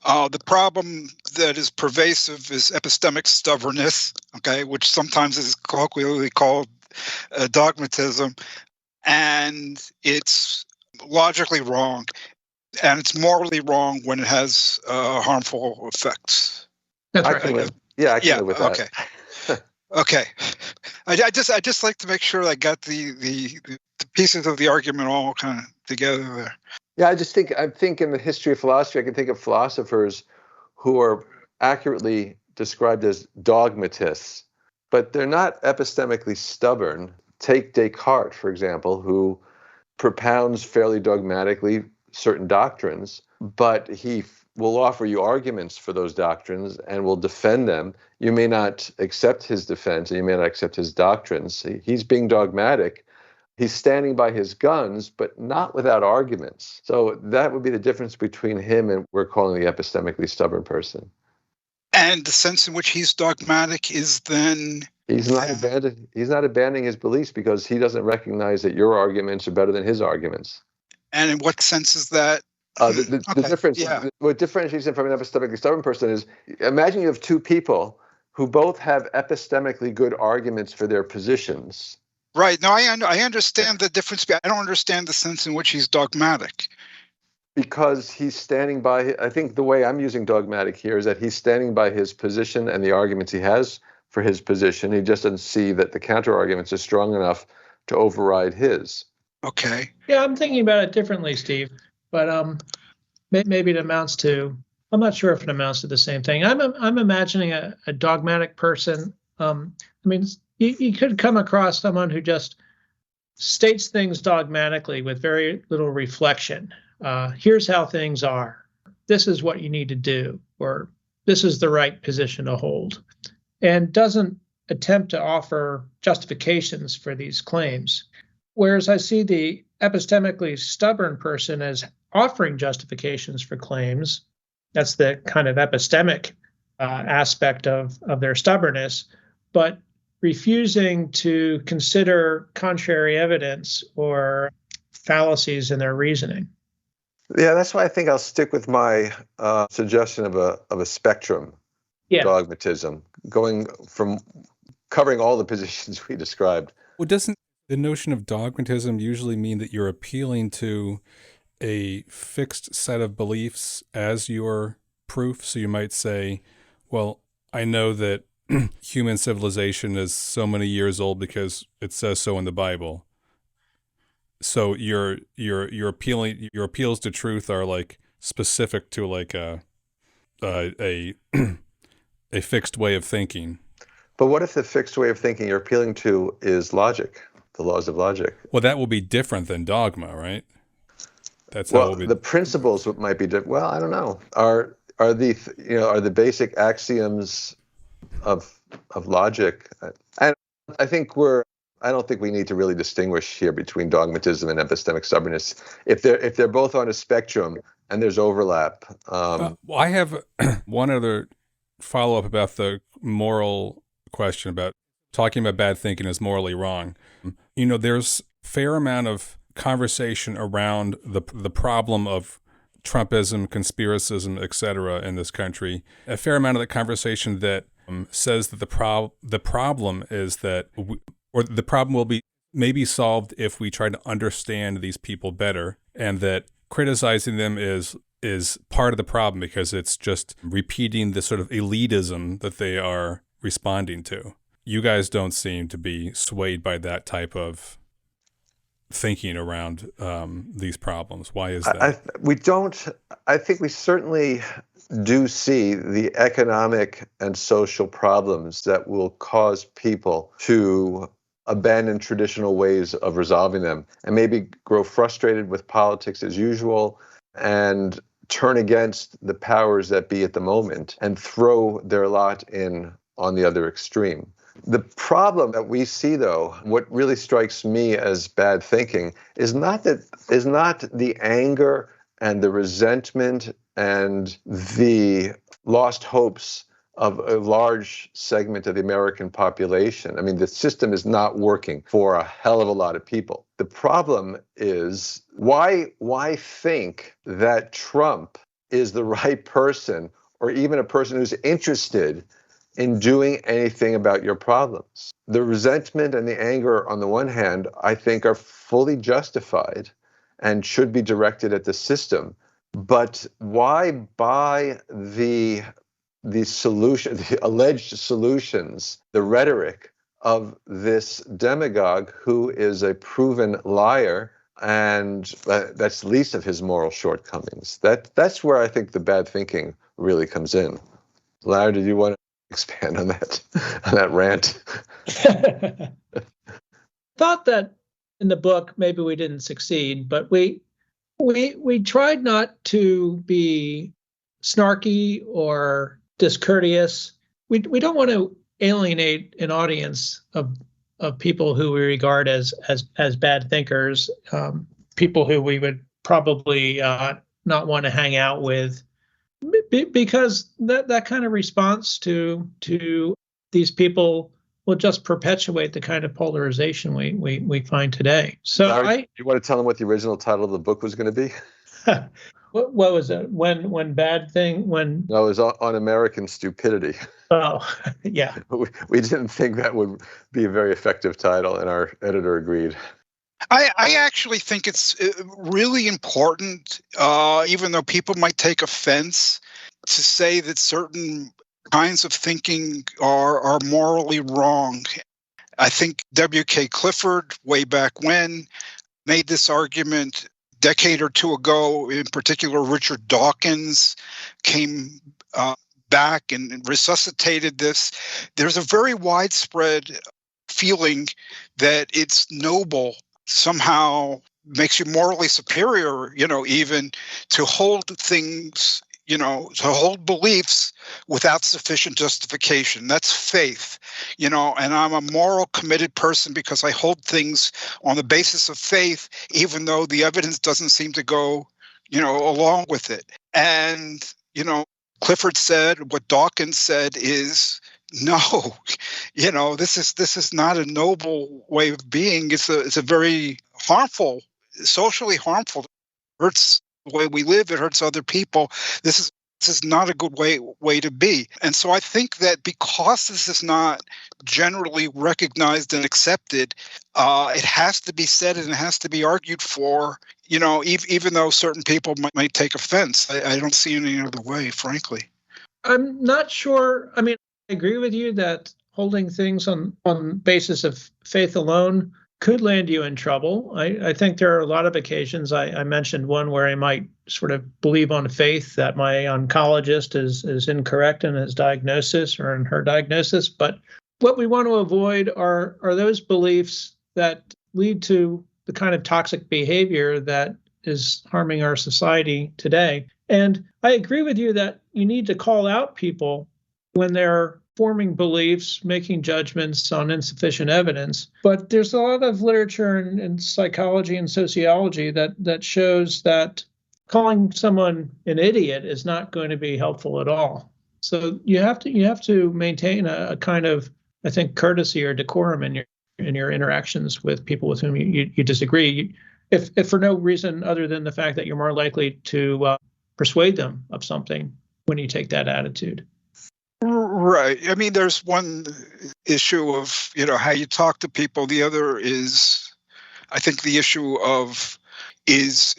the problem that is pervasive is epistemic stubbornness, okay, which sometimes is colloquially called dogmatism, and it's logically wrong. And it's morally wrong when it has harmful effects. That's I right. can live. Yeah, I can live with that. Okay. Okay. I just like to make sure I got the pieces of the argument all kind of together there. Yeah, I think in the history of philosophy, I can think of philosophers who are accurately described as dogmatists, but they're not epistemically stubborn. Take Descartes, for example, who propounds fairly dogmatically certain doctrines, but he will offer you arguments for those doctrines and will defend them. You may not accept his defense and you may not accept his doctrines. He's being dogmatic. He's standing by his guns, but not without arguments. So that would be the difference between him and we're calling the epistemically stubborn person. And the sense in which he's dogmatic is then... He's not abandoning his beliefs because he doesn't recognize that your arguments are better than his arguments. And in what sense is that? The difference, what differentiates him from an epistemically stubborn person is, imagine you have two people who both have epistemically good arguments for their positions. Right. No, I understand the difference. I don't understand the sense in which he's dogmatic. Because he's standing by, I think the way I'm using dogmatic here is that he's standing by his position and the arguments he has for his position. He just doesn't see that the counter arguments are strong enough to override his. Okay. Yeah, I'm thinking about it differently, Steve. But maybe it amounts to, I'm not sure if it amounts to the same thing. I'm imagining a dogmatic person. I mean, you could come across someone who just states things dogmatically with very little reflection. Here's how things are. This is what you need to do, or this is the right position to hold, and doesn't attempt to offer justifications for these claims. Whereas I see the epistemically stubborn person as offering justifications for claims. That's the kind of epistemic aspect of their stubbornness, but refusing to consider contrary evidence or fallacies in their reasoning. Yeah, that's why I think I'll stick with my suggestion of a spectrum dogmatism, going from covering all the positions we described. Well, doesn't the notion of dogmatism usually mean that you're appealing to a fixed set of beliefs as your proof? So you might say, well, I know that human civilization is so many years old because it says so in the Bible. So your appeals to truth are like specific to like a fixed way of thinking. But what if the fixed way of thinking you're appealing to is logic, the laws of logic? Well, that will be different than dogma, right? That's well, the principles might be different. Well, I don't know. Are the basic axioms of logic? And I don't think we need to really distinguish here between dogmatism and epistemic stubbornness. If they're both on a spectrum and there's overlap. Well, I have one other follow-up about the moral question about talking about bad thinking is morally wrong. There's a fair amount of conversation around the problem of Trumpism, conspiracism, etc. in this country. A fair amount of the conversation that says that the problem is that the problem will be maybe solved if we try to understand these people better, and that criticizing them is part of the problem because it's just repeating the sort of elitism that they are responding to. You guys don't seem to be swayed by that type of thinking around these problems. Why is that? We don't. I think we certainly do see the economic and social problems that will cause people to abandon traditional ways of resolving them and maybe grow frustrated with politics as usual and turn against the powers that be at the moment and throw their lot in on the other extreme. The problem that we see, though, what really strikes me as bad thinking is not the anger and the resentment and the lost hopes of a large segment of the American population. I mean, the system is not working for a hell of a lot of people. The problem is why think that Trump is the right person or even a person who's interested in doing anything about your problems? The resentment and the anger on the one hand, I think, are fully justified and should be directed at the system. But why buy the solution, the alleged solutions, the rhetoric of this demagogue who is a proven liar, and that's the least of his moral shortcomings? That's where I think the bad thinking really comes in. Larry, did you want to expand on that rant? Thought that in the book maybe we didn't succeed, but we tried not to be snarky or discourteous. We don't want to alienate an audience of people who we regard as bad thinkers, people who we would probably not want to hang out with, because that kind of response to these people will just perpetuate the kind of polarization we find today. So Larry, you want to tell them what the original title of the book was going to be? What was it? When bad thing? When? No, it was on American stupidity. Oh, yeah. We didn't think that would be a very effective title, and our editor agreed. I actually think it's really important, even though people might take offense, to say that certain kinds of thinking are morally wrong. I think W.K. Clifford, way back when, made this argument. Decade or two ago, in particular, Richard Dawkins came back and resuscitated this. There's a very widespread feeling that it's noble, somehow makes you morally superior, even to hold things, to hold beliefs without sufficient justification. That's faith, and I'm a moral, committed person because I hold things on the basis of faith, even though the evidence doesn't seem to go, along with it. And, Clifford said, what Dawkins said is, no, this is not a noble way of being. It's a very harmful, socially harmful. It hurts the way we live. It hurts other people. This is not a good way to be. And so I think that because this is not generally recognized and accepted, it has to be said and it has to be argued for, even though certain people might take offense. I don't see any other way, frankly. I'm not sure. I mean, I agree with you that holding things on basis of faith alone could land you in trouble. I think there are a lot of occasions. I mentioned one where I might sort of believe on faith that my oncologist is incorrect in his diagnosis or in her diagnosis. But what we want to avoid are those beliefs that lead to the kind of toxic behavior that is harming our society today. And I agree with you that you need to call out people when they're forming beliefs, making judgments on insufficient evidence. But there's a lot of literature in psychology and sociology that shows that calling someone an idiot is not going to be helpful at all. So you have to maintain a kind of, I think, courtesy or decorum in your interactions with people with whom you disagree. If for no reason other than the fact that you're more likely to persuade them of something when you take that attitude. Right. I mean, there's one issue of, how you talk to people. The other is, I think, the issue of is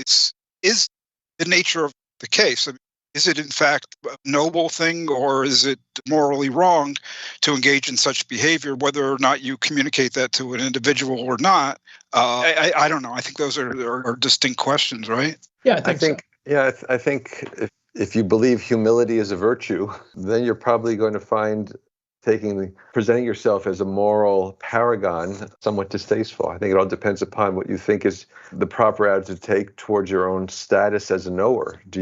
the nature of the case. I mean, is it in fact a noble thing, or is it morally wrong to engage in such behavior, whether or not you communicate that to an individual or not? I don't know. I think those are distinct questions, right? Yeah, I think so. Yeah, I think if you believe humility is a virtue, then you're probably going to find presenting yourself as a moral paragon somewhat distasteful. I think it all depends upon what you think is the proper attitude to take towards your own status as a knower. Do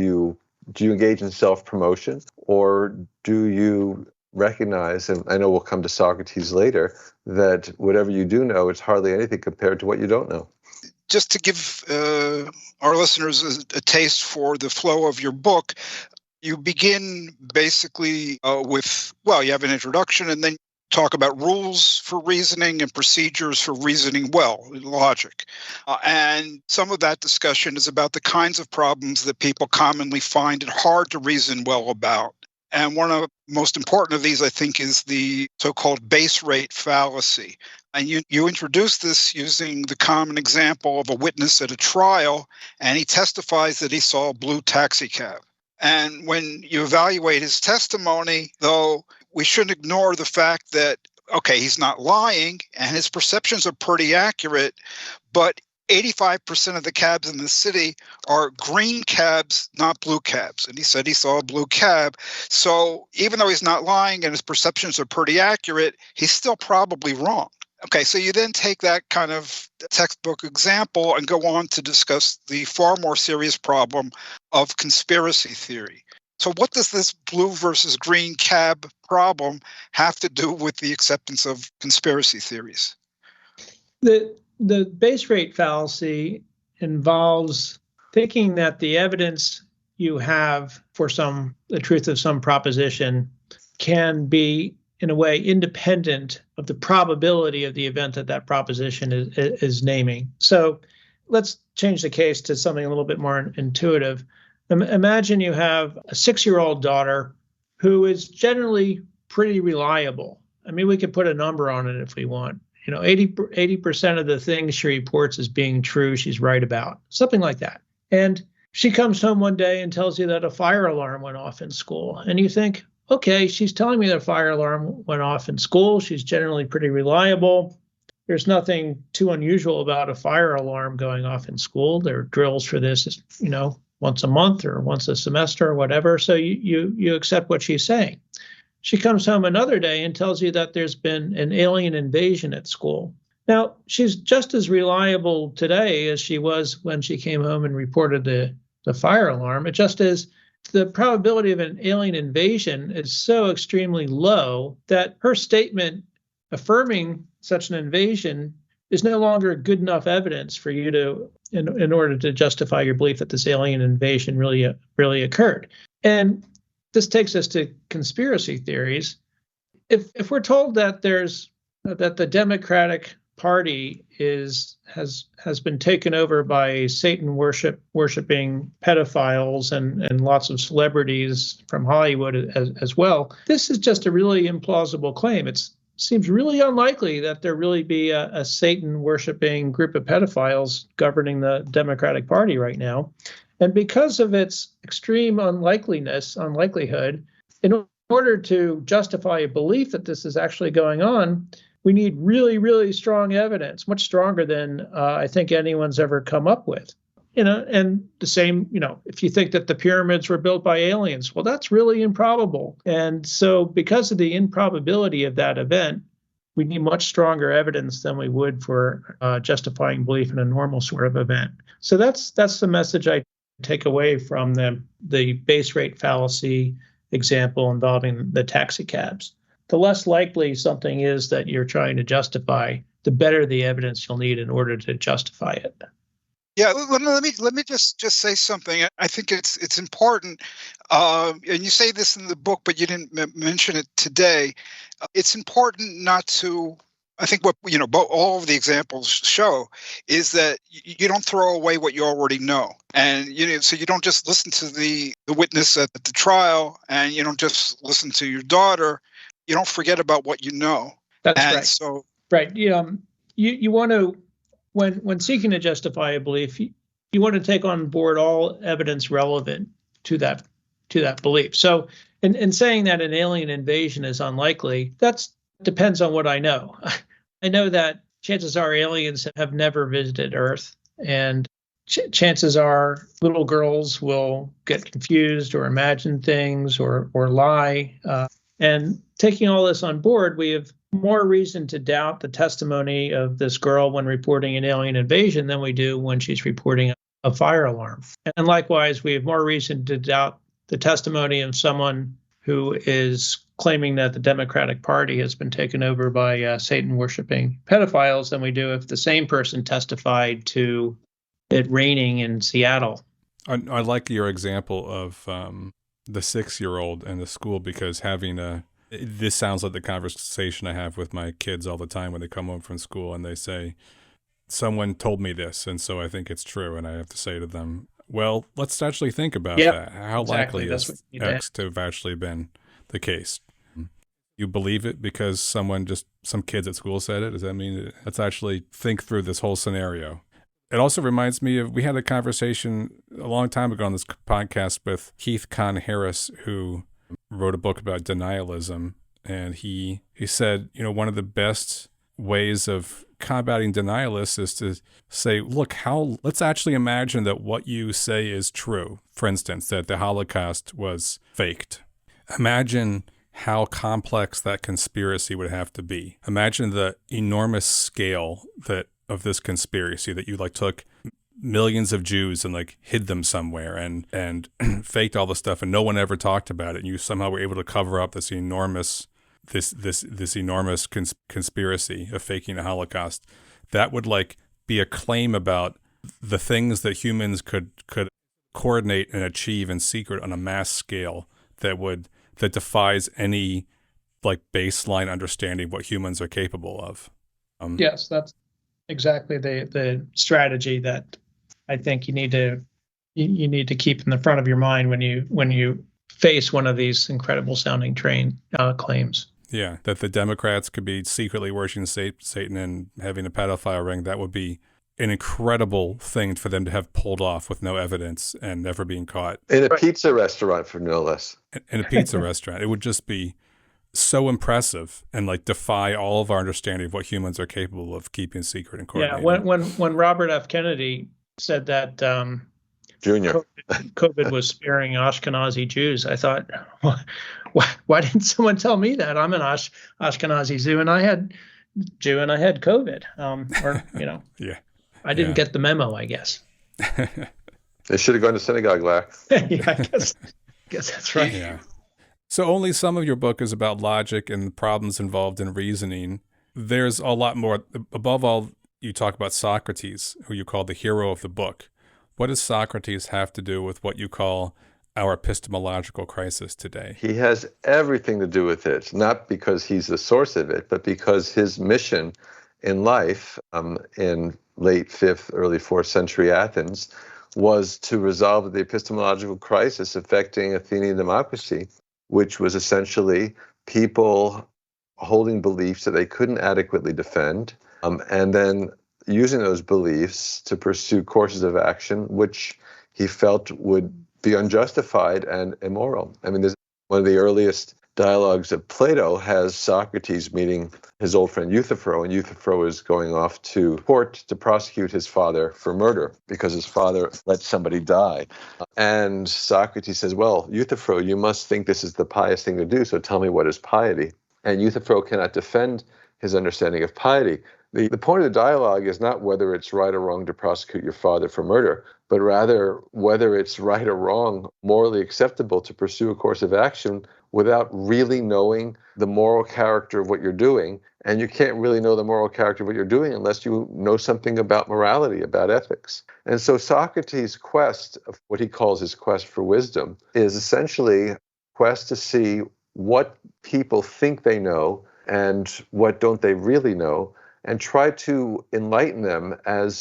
you engage in self-promotion, or do you recognize, and I know we'll come to Socrates later, that whatever you do know is hardly anything compared to what you don't know? Just to give our listeners a taste for the flow of your book, you begin basically with, you have an introduction, and then talk about rules for reasoning and procedures for reasoning well, logic. And some of that discussion is about the kinds of problems that people commonly find it hard to reason well about. And one of the most important of these, I think, is the so-called base rate fallacy. And you introduce this using the common example of a witness at a trial, and he testifies that he saw a blue taxi cab. And when you evaluate his testimony, though, we shouldn't ignore the fact that, okay, he's not lying, and his perceptions are pretty accurate, but 85% of the cabs in the city are green cabs, not blue cabs. And he said he saw a blue cab. So even though he's not lying and his perceptions are pretty accurate, he's still probably wrong. Okay, so you then take that kind of textbook example and go on to discuss the far more serious problem of conspiracy theory. So what does this blue versus green cab problem have to do with the acceptance of conspiracy theories? The base rate fallacy involves thinking that the evidence you have for the truth of some proposition can be, in a way, independent of the probability of the event that proposition is naming. So let's change the case to something a little bit more intuitive. Imagine you have a 6-year-old daughter who is generally pretty reliable. I mean, we could put a number on it if we want. 80% of the things she reports as being true, she's right about, something like that. And she comes home one day and tells you that a fire alarm went off in school. And you think, okay, she's telling me that a fire alarm went off in school. She's generally pretty reliable. There's nothing too unusual about a fire alarm going off in school. There are drills for this, once a month or once a semester or whatever. So you accept what she's saying. She comes home another day and tells you that there's been an alien invasion at school. Now, she's just as reliable today as she was when she came home and reported the fire alarm. It just is the probability of an alien invasion is so extremely low that her statement affirming such an invasion is no longer good enough evidence for you to, in order to justify your belief that this alien invasion really occurred. And this takes us to conspiracy theories. If we're told that that the Democratic Party has been taken over by Satan worshiping pedophiles and lots of celebrities from Hollywood as well, this is just a really implausible claim. It seems really unlikely that there really be a Satan worshiping group of pedophiles governing the Democratic Party right now. And because of its extreme unlikelihood, in order to justify a belief that this is actually going on, we need really, really strong evidence, much stronger than I think anyone's ever come up with. And the same, if you think that the pyramids were built by aliens, well, that's really improbable. And so because of the improbability of that event, we need much stronger evidence than we would for justifying belief in a normal sort of event. So that's the message I take away from the base rate fallacy example involving the taxi cabs. The less likely something is that you're trying to justify, the better the evidence you'll need in order to justify it. Yeah, let me just say something. I think it's important, and you say this in the book, but you didn't mention it today. It's important not to. I think what all of the examples show is that you don't throw away what you already know, and so you don't just listen to the witness at the trial, and you don't just listen to your daughter. You don't forget about what you know. That's right. So right, you want to, when seeking to justify a belief, you want to take on board all evidence relevant to that belief. So, in saying that an alien invasion is unlikely, that depends on what I know. I know that chances are aliens have never visited Earth, and chances are little girls will get confused or imagine things or lie. And taking all this on board, we have more reason to doubt the testimony of this girl when reporting an alien invasion than we do when she's reporting a fire alarm. And likewise, we have more reason to doubt the testimony of someone who is claiming that the Democratic Party has been taken over by Satan-worshiping pedophiles than we do if the same person testified to it raining in Seattle. I like your example of the 6-year-old in the school, because this sounds like the conversation I have with my kids all the time when they come home from school and they say, someone told me this, and so I think it's true. And I have to say to them, well, let's actually think about that. How likely is X to have actually been the case. You believe it because some kids at school said it? Does that mean let's actually think through this whole scenario? It also reminds me of, we had a conversation a long time ago on this podcast with Keith Kahn Harris, who wrote a book about denialism. And he said, one of the best ways of combating denialists is to say, look, let's actually imagine that what you say is true. For instance, that the Holocaust was faked. Imagine how complex that conspiracy would have to be. Imagine the enormous scale of this conspiracy, that you like took millions of Jews and like hid them somewhere and faked all the stuff, and no one ever talked about it. And you somehow were able to cover up this enormous conspiracy of faking a Holocaust. That would like be a claim about the things that humans could coordinate and achieve in secret on a mass scale that defies any like baseline understanding of what humans are capable of. Yes, that's exactly the strategy that I think you need to keep in the front of your mind when you face one of these incredible sounding claims. Yeah, that the Democrats could be secretly worshiping Satan and having a pedophile ring. That would be an incredible thing for them to have pulled off with no evidence and never being caught. In a pizza restaurant, for no less. In a pizza restaurant. It would just be so impressive and like defy all of our understanding of what humans are capable of keeping secret and coordinating. Yeah, when Robert F. Kennedy said that Junior. COVID was sparing Ashkenazi Jews, I thought, why didn't someone tell me that? I'm an Ashkenazi Jew and I had COVID. Yeah. I didn't get the memo, I guess. They should have gone to synagogue, Larry. Yeah, I guess that's right. Yeah. So only some of your book is about logic and the problems involved in reasoning. There's a lot more. Above all, you talk about Socrates, who you call the hero of the book. What does Socrates have to do with what you call our epistemological crisis today? He has everything to do with it, not because he's the source of it, but because his mission in life in late 5th, early 4th century Athens was to resolve the epistemological crisis affecting Athenian democracy, which was essentially people holding beliefs that they couldn't adequately defend, and then using those beliefs to pursue courses of action which he felt would be unjustified and immoral. I mean, one of the earliest dialogues of Plato has Socrates meeting his old friend Euthyphro, and Euthyphro is going off to court to prosecute his father for murder because his father let somebody die. And Socrates says, well, Euthyphro, you must think this is the pious thing to do, so tell me what is piety. And Euthyphro cannot defend his understanding of piety. The point of the dialogue is not whether it's right or wrong to prosecute your father for murder, but rather whether it's right or wrong, morally acceptable to pursue a course of action without really knowing the moral character of what you're doing. And you can't really know the moral character of what you're doing unless you know something about morality, about ethics. And so Socrates' quest, of what he calls his quest for wisdom, is essentially a quest to see what people think they know and what don't they really know, and try to enlighten them and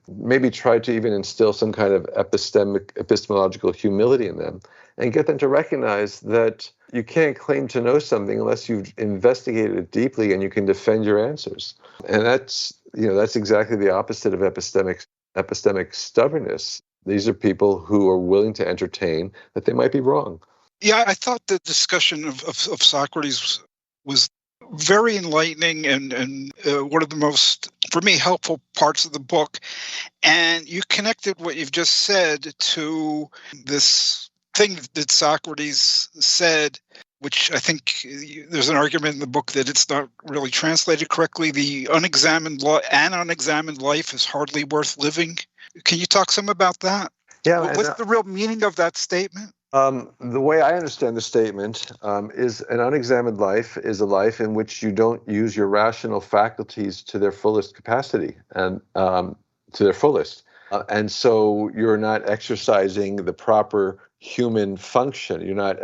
maybe try to even instill some kind of epistemological humility in them, and get them to recognize that you can't claim to know something unless you've investigated it deeply and you can defend your answers. And that's exactly the opposite of epistemic stubbornness. These are people who are willing to entertain that they might be wrong. Yeah, I thought the discussion of Socrates was very enlightening and one of the most, for me, helpful parts of the book. And you connected what you've just said to this thing that Socrates said, which I think there's an argument in the book that it's not really translated correctly. The unexamined life is hardly worth living. Can you talk some about that? Yeah. What's the real meaning of that statement? The way I understand the statement is an unexamined life is a life in which you don't use your rational faculties to their fullest capacity and to their fullest. And so you're not exercising the proper human function. You're not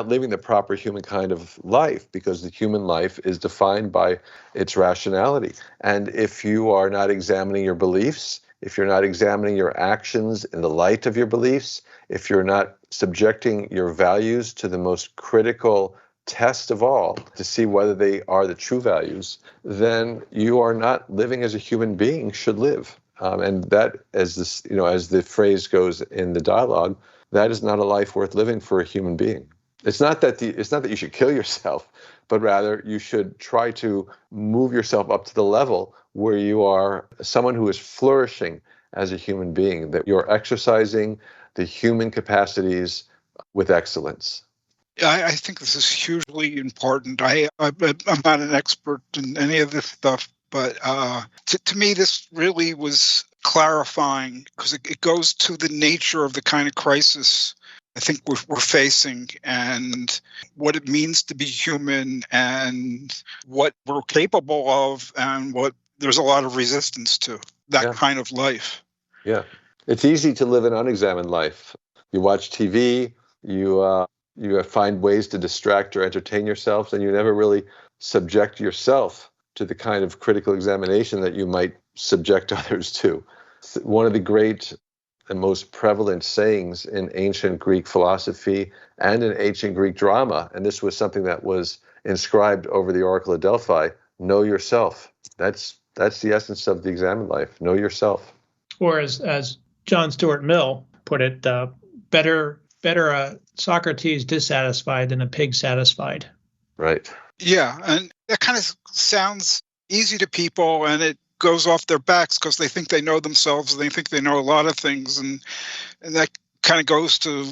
living the proper human kind of life, because the human life is defined by its rationality. And if you are not examining your beliefs, if you're not examining your actions in the light of your beliefs, if you're not subjecting your values to the most critical test of all to see whether they are the true values, then you are not living as a human being should live. And that, as the phrase goes in the dialogue, that is not a life worth living for a human being. It's not that you should kill yourself, but rather you should try to move yourself up to the level where you are someone who is flourishing as a human being, that you're exercising the human capacities with excellence. I think this is hugely important. I'm not an expert in any of this stuff, but to me, this really was clarifying because it goes to the nature of the kind of crisis I think we're facing and what it means to be human and what we're capable of and what there's a lot of resistance to that kind of life. Yeah. It's easy to live an unexamined life. You watch TV, you find ways to distract or entertain yourself, and you never really subject yourself to the kind of critical examination that you might subject others to. One of the great and most prevalent sayings in ancient Greek philosophy and in ancient Greek drama, and this was something that was inscribed over the Oracle of Delphi, know yourself. That's the essence of the examined life, know yourself. Or as John Stuart Mill put it, better a Socrates dissatisfied than a pig satisfied. Right. Yeah, and that kind of sounds easy to people, and it goes off their backs because they think they know themselves and they think they know a lot of things, and that kind of goes to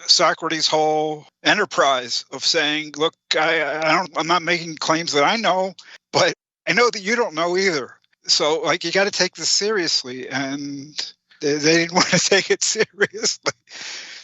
Socrates' whole enterprise of saying, look, I'm not making claims that I know, but I know that you don't know either. So, like, you got to take this seriously, and they didn't want to take it seriously.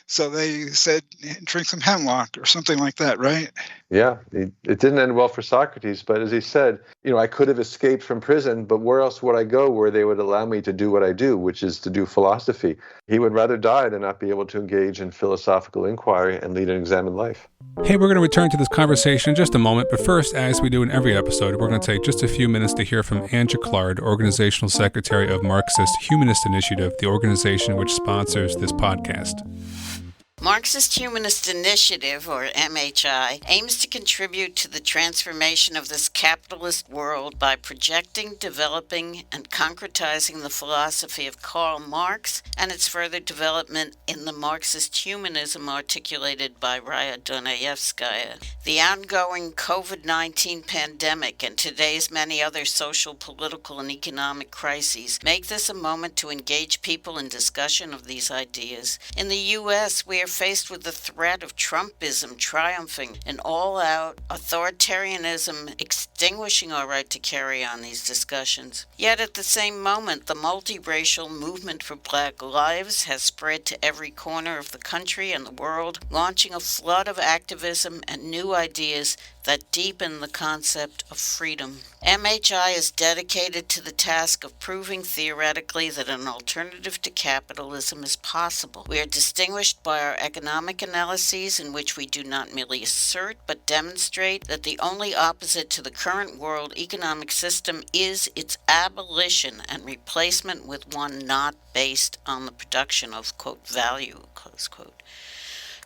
So they said, drink some hemlock or something like that, right? Yeah, it didn't end well for Socrates, but as he said, I could have escaped from prison, but where else would I go where they would allow me to do what I do, which is to do philosophy? He would rather die than not be able to engage in philosophical inquiry and lead an examined life. Hey, we're going to return to this conversation in just a moment, but first, as we do in every episode, we're going to take just a few minutes to hear from Anne Jacquard, Organizational Secretary of Marxist-Humanist Initiative, the organization which sponsors this podcast. Marxist-Humanist Initiative, or MHI, aims to contribute to the transformation of this capitalist world by projecting, developing, and concretizing the philosophy of Karl Marx and its further development in the Marxist humanism articulated by Raya Dunayevskaya. The ongoing COVID-19 pandemic and today's many other social, political, and economic crises make this a moment to engage people in discussion of these ideas. In the U.S., we are faced with the threat of Trumpism triumphing, an all-out authoritarianism extinguishing our right to carry on these discussions. Yet at the same moment, the multiracial movement for Black lives has spread to every corner of the country and the world, launching a flood of activism and new ideas that deepen the concept of freedom. MHI is dedicated to the task of proving theoretically that an alternative to capitalism is possible. We are distinguished by our economic analyses in which we do not merely assert but demonstrate that the only opposite to the current world economic system is its abolition and replacement with one not based on the production of, quote, value, close quote.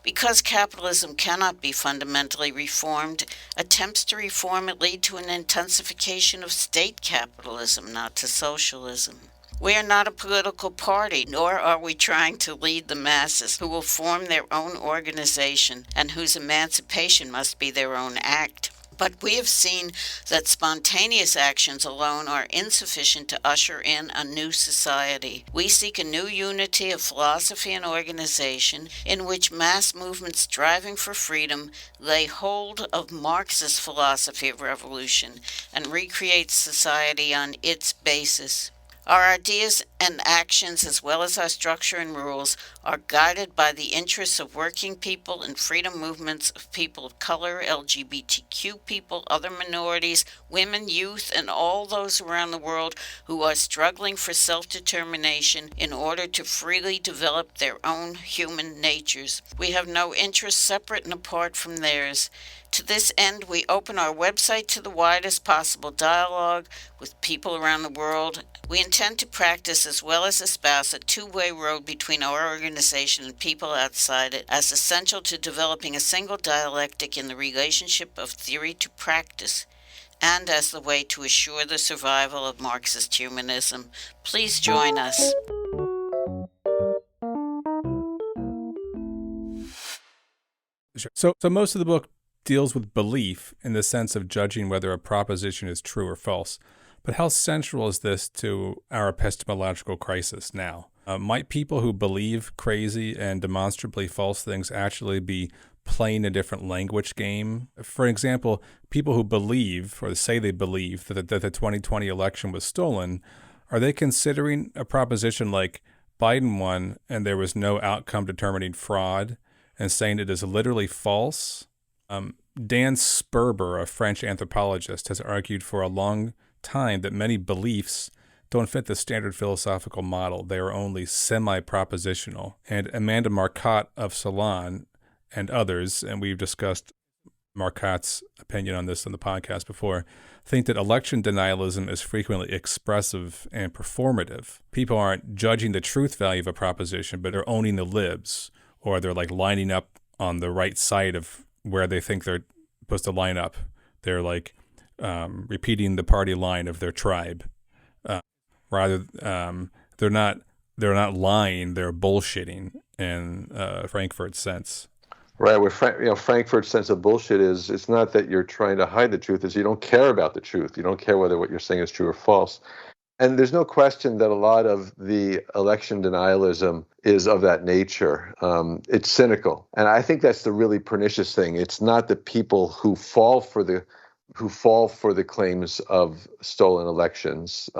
Because capitalism cannot be fundamentally reformed, attempts to reform it lead to an intensification of state capitalism, not to socialism. We are not a political party, nor are we trying to lead the masses who will form their own organization and whose emancipation must be their own act. But we have seen that spontaneous actions alone are insufficient to usher in a new society. We seek a new unity of philosophy and organization in which mass movements striving for freedom lay hold of Marxist philosophy of revolution and recreate society on its basis. Our ideas and actions, as well as our structure and rules, are guided by the interests of working people and freedom movements of people of color, LGBTQ people, other minorities, women, youth, and all those around the world who are struggling for self-determination in order to freely develop their own human natures. We have no interests separate and apart from theirs. To this end, we open our website to the widest possible dialogue with people around the world. We intend intend to practice as well as espouse a two-way road between our organization and people outside it as essential to developing a single dialectic in the relationship of theory to practice, and as the way to assure the survival of Marxist humanism. Please join us. So most of the book deals with belief in the sense of judging whether a proposition is true or false. But how central is this to our epistemological crisis now? Might people who believe crazy and demonstrably false things actually be playing a different language game? For example, people who believe or say they believe that the 2020 election was stolen, are they considering a proposition like Biden won and there was no outcome determining fraud and saying it is literally false? Dan Sperber, a French anthropologist, has argued for a long time that many beliefs don't fit the standard philosophical model. They are only semi-propositional. And Amanda Marcotte of Salon and others, and we've discussed Marcotte's opinion on this on the podcast before, think that election denialism is frequently expressive and performative. People aren't judging the truth value of a proposition, but they're owning the libs, or they're like lining up on the right side of where they think they're supposed to line up. They're like repeating the party line of their tribe. They're not lying. They're bullshitting in Frankfurt's sense. Right. Where Frankfurt's sense of bullshit is, it's not that you're trying to hide the truth; it's you don't care about the truth. You don't care whether what you're saying is true or false. And there's no question that a lot of the election denialism is of that nature. It's cynical, and I think that's the really pernicious thing. It's not the people who fall for the claims of stolen elections.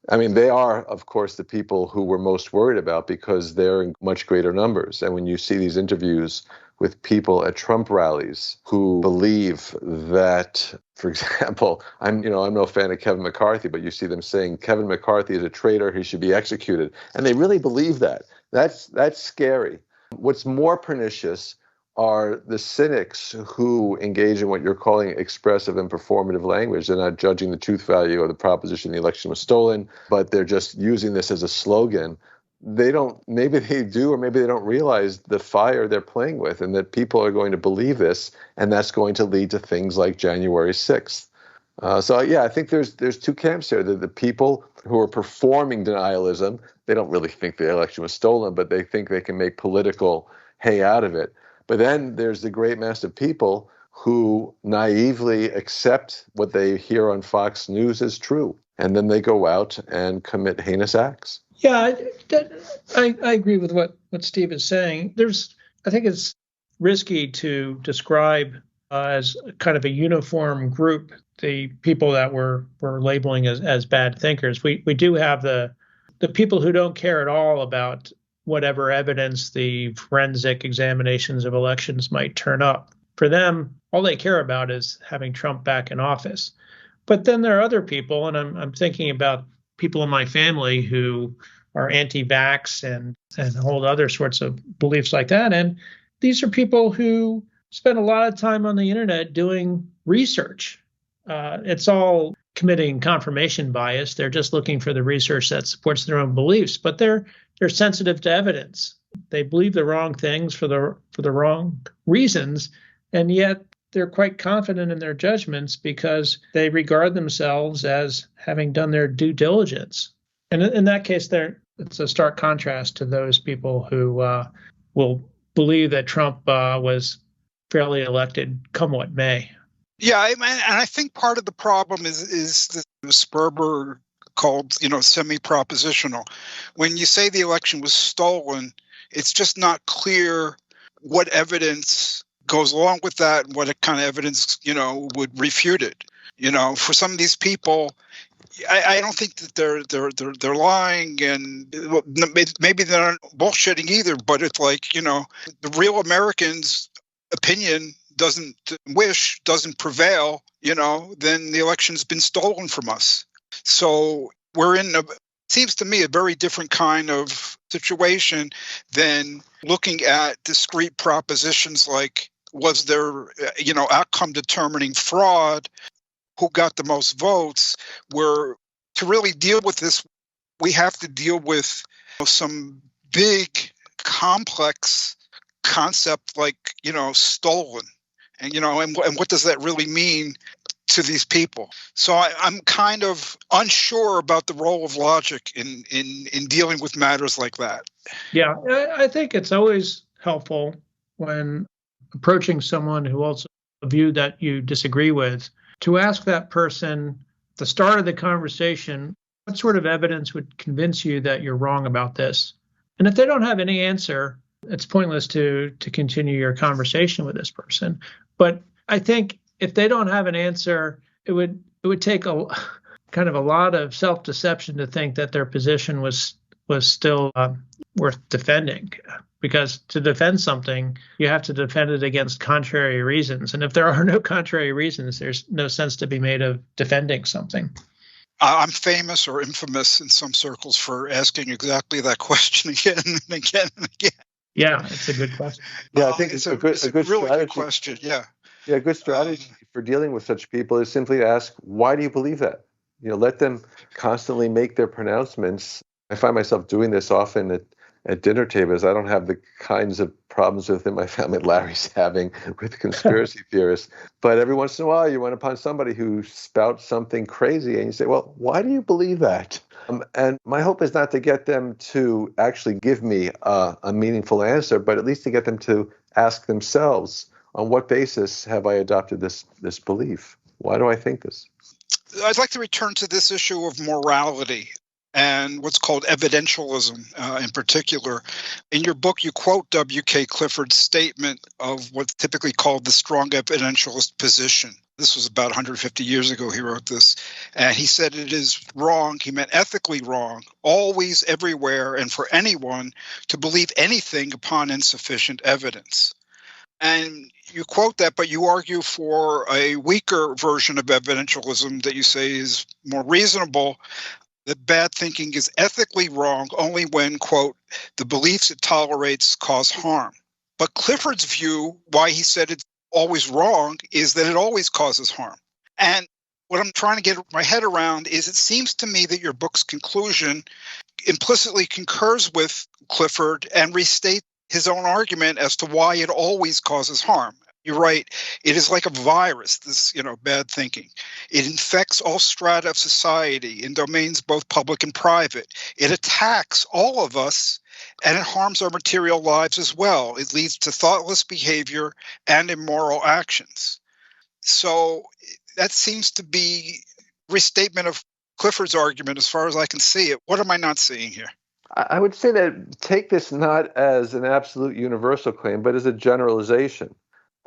They are, of course, the people who we're most worried about because they're in much greater numbers. And when you see these interviews with people at Trump rallies who believe that, for example, I'm no fan of Kevin McCarthy, but you see them saying Kevin McCarthy is a traitor, he should be executed. And they really believe that. That's scary. What's more pernicious are the cynics who engage in what you're calling expressive and performative language. They're not judging the truth value of the proposition the election was stolen, but they're just using this as a slogan. Maybe they do, or maybe they don't realize the fire they're playing with, and that people are going to believe this, and that's going to lead to things like January 6th. I think there's two camps here. The people who are performing denialism, they don't really think the election was stolen, but they think they can make political hay out of it. But then there's the great mass of people who naively accept what they hear on Fox News as true, and then they go out and commit heinous acts. Yeah, I agree with what Steve is saying. I think it's risky to describe as kind of a uniform group the people that we're labeling as bad thinkers. We do have the people who don't care at all about whatever evidence the forensic examinations of elections might turn up. For them, all they care about is having Trump back in office. But then there are other people, and I'm thinking about people in my family who are anti-vaxx and hold other sorts of beliefs like that. And these are people who spend a lot of time on the internet doing research. It's all committing confirmation bias. They're just looking for the research that supports their own beliefs, but they're sensitive to evidence. They believe the wrong things for the wrong reasons, and yet they're quite confident in their judgments because they regard themselves as having done their due diligence. And in that case, it's a stark contrast to those people who will believe that Trump was fairly elected, come what may. Yeah, and I think part of the problem is that Sperber called, semi-propositional. When you say the election was stolen, it's just not clear what evidence goes along with that, and what kind of evidence, would refute it. For some of these people, I don't think that they're lying, and maybe they're not bullshitting either. But it's like, the real Americans' opinion doesn't prevail. Then the election's been stolen from us. So we're in seems to me a very different kind of situation than looking at discrete propositions like, was there, outcome determining fraud, who got the most votes, where to really deal with this we have to deal with some big, complex concept like, stolen. And, and what does that really mean to these people? So I'm kind of unsure about the role of logic in dealing with matters like that. Yeah, I think it's always helpful when approaching someone who holds a view that you disagree with to ask that person at the start of the conversation, what sort of evidence would convince you that you're wrong about this? And if they don't have any answer, it's pointless to continue your conversation with this person. But I think if they don't have an answer, it would take a lot of self-deception to think that their position was still worth defending. Because to defend something, you have to defend it against contrary reasons. And if there are no contrary reasons, there's no sense to be made of defending something. I'm famous or infamous in some circles for asking exactly that question again and again and again. Yeah, it's a good question. Yeah, I think it's a good really strategy. Good question. Yeah. Yeah, a good strategy for dealing with such people is simply to ask, why do you believe that? Let them constantly make their pronouncements. I find myself doing this often at dinner tables. I don't have the kinds of problems within my family Larry's having with conspiracy theorists. But every once in a while, you run upon somebody who spouts something crazy, and you say, well, why do you believe that? And my hope is not to get them to actually give me a meaningful answer, but at least to get them to ask themselves, on what basis have I adopted this belief? Why do I think this? I'd like to return to this issue of morality and what's called evidentialism in particular. In your book, you quote W.K. Clifford's statement of what's typically called the strong evidentialist position. This was about 150 years ago he wrote this. And he said it is wrong, he meant ethically wrong, always, everywhere, and for anyone to believe anything upon insufficient evidence. And you quote that, but you argue for a weaker version of evidentialism that you say is more reasonable, that bad thinking is ethically wrong only when, quote, the beliefs it tolerates cause harm. But Clifford's view, why he said it's always wrong, is that it always causes harm. And what I'm trying to get my head around is it seems to me that your book's conclusion implicitly concurs with Clifford and restates his own argument as to why it always causes harm. You're right. It is like a virus, this, bad thinking. It infects all strata of society in domains both public and private. It attacks all of us, and it harms our material lives as well. It leads to thoughtless behavior and immoral actions. So that seems to be a restatement of Clifford's argument as far as I can see it. What am I not seeing here? I would say that take this not as an absolute universal claim, but as a generalization.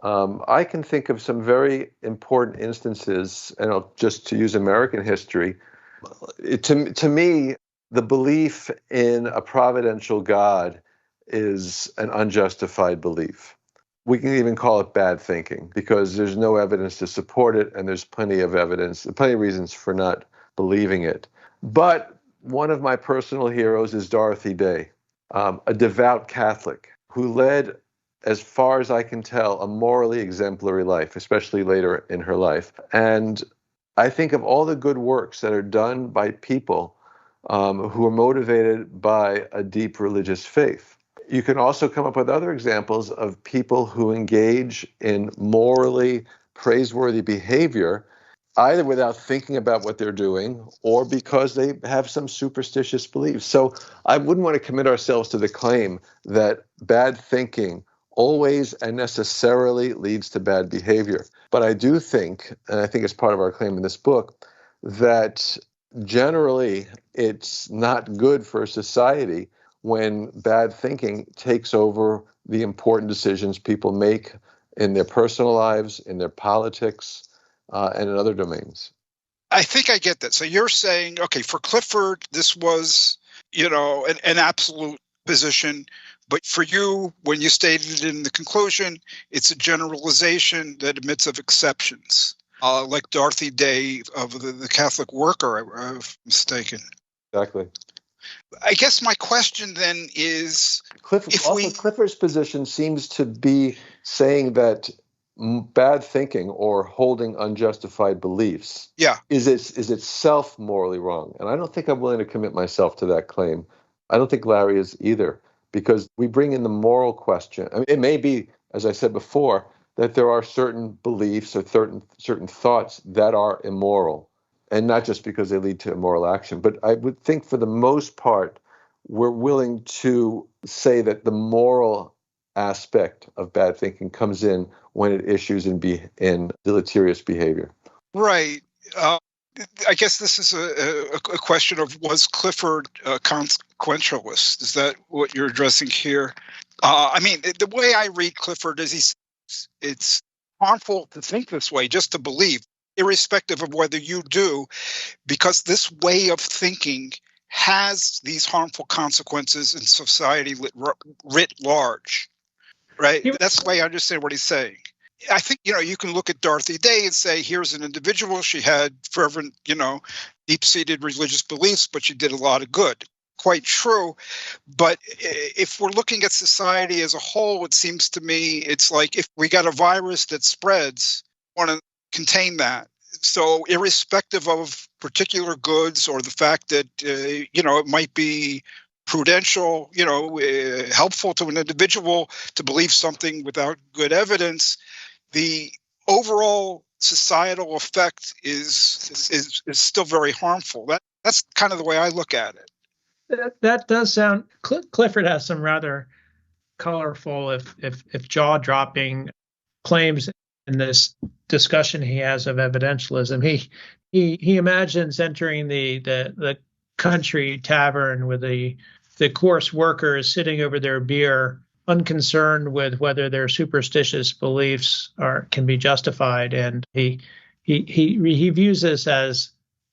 I can think of some very important instances, and just to use American history. To me, the belief in a providential God is an unjustified belief. We can even call it bad thinking because there's no evidence to support it, and there's plenty of reasons for not believing it. But one of my personal heroes is Dorothy Day, a devout Catholic who led, as far as I can tell, a morally exemplary life, especially later in her life. And I think of all the good works that are done by people who are motivated by a deep religious faith. You can also come up with other examples of people who engage in morally praiseworthy behavior, either without thinking about what they're doing or because they have some superstitious beliefs. So I wouldn't want to commit ourselves to the claim that bad thinking always and necessarily leads to bad behavior. But I do think, and I think it's part of our claim in this book, that generally it's not good for society when bad thinking takes over the important decisions people make in their personal lives, in their politics, and in other domains. I think I get that. So you're saying, okay, for Clifford, this was, an absolute position. But for you, when you stated it in the conclusion, it's a generalization that admits of exceptions, like Dorothy Day of the Catholic worker, if I'm mistaken. Exactly. I guess my question then is, Clifford's position seems to be saying that bad thinking or holding unjustified beliefs is itself morally wrong. And I don't think I'm willing to commit myself to that claim. I don't think Larry is either, because we bring in the moral question. I mean, it may be, as I said before, that there are certain beliefs or certain thoughts that are immoral, and not just because they lead to immoral action. But I would think for the most part, we're willing to say that the moral aspect of bad thinking comes in when it issues in deleterious behavior. Right. I guess this is a question of, was Clifford a consequentialist? Is that what you're addressing here? I mean, the way I read Clifford is it's harmful to think this way, just to believe, irrespective of whether you do, because this way of thinking has these harmful consequences in society writ large. Right? That's the way I understand what he's saying. I think, you can look at Dorothy Day and say, here's an individual. She had fervent, deep-seated religious beliefs, but she did a lot of good. Quite true. But if we're looking at society as a whole, it seems to me it's like if we got a virus that spreads, we want to contain that. So irrespective of particular goods or the fact that, it might be prudential, helpful to an individual to believe something without good evidence, the overall societal effect is still very harmful. That's kind of the way I look at it. That does sound. Clifford has some rather colorful, if jaw-dropping claims in this discussion he has of evidentialism. He imagines entering the country tavern with the coarse workers sitting over their beer, unconcerned with whether their superstitious beliefs can be justified, and he views this as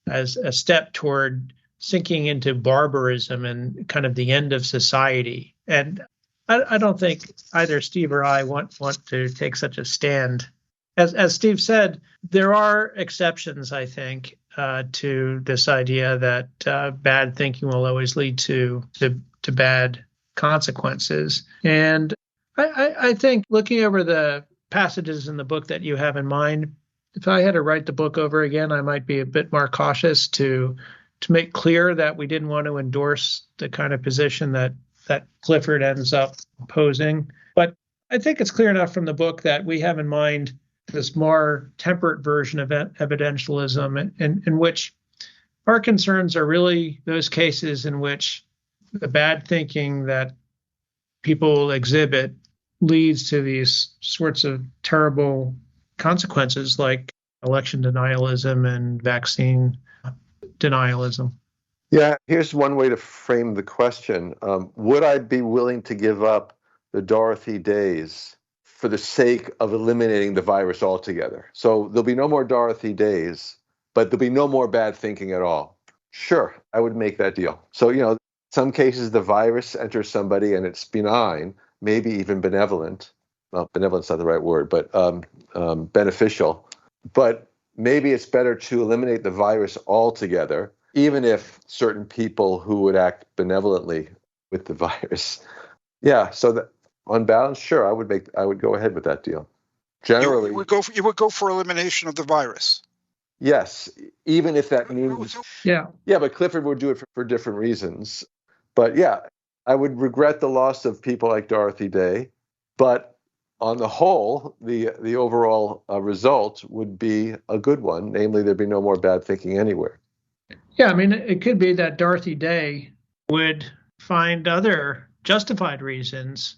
a step toward sinking into barbarism and kind of the end of society. And I don't think either Steve or I want to take such a stand. As Steve said, there are exceptions, I think, to this idea that bad thinking will always lead to bad consequences. And I think looking over the passages in the book that you have in mind, if I had to write the book over again, I might be a bit more cautious to make clear that we didn't want to endorse the kind of position that Clifford ends up posing. But I think it's clear enough from the book that we have in mind this more temperate version of evidentialism in which our concerns are really those cases in which the bad thinking that people exhibit leads to these sorts of terrible consequences like election denialism and vaccine denialism. Yeah, here's one way to frame the question. Would I be willing to give up the Dorothy Days for the sake of eliminating the virus altogether? So there'll be no more Dorothy Days, but there'll be no more bad thinking at all. Sure, I would make that deal. So, some cases the virus enters somebody and it's benign, maybe even benevolent. Well, benevolent's not the right word, but beneficial. But maybe it's better to eliminate the virus altogether, even if certain people who would act benevolently with the virus. Yeah, so that on balance, sure, I would go ahead with that deal. Generally, you would go for elimination of the virus. Yes, even if that means yeah, but Clifford would do it for different reasons. But yeah, I would regret the loss of people like Dorothy Day, but on the whole, the overall result would be a good one. Namely, there'd be no more bad thinking anywhere. Yeah, I mean, it could be that Dorothy Day would find other justified reasons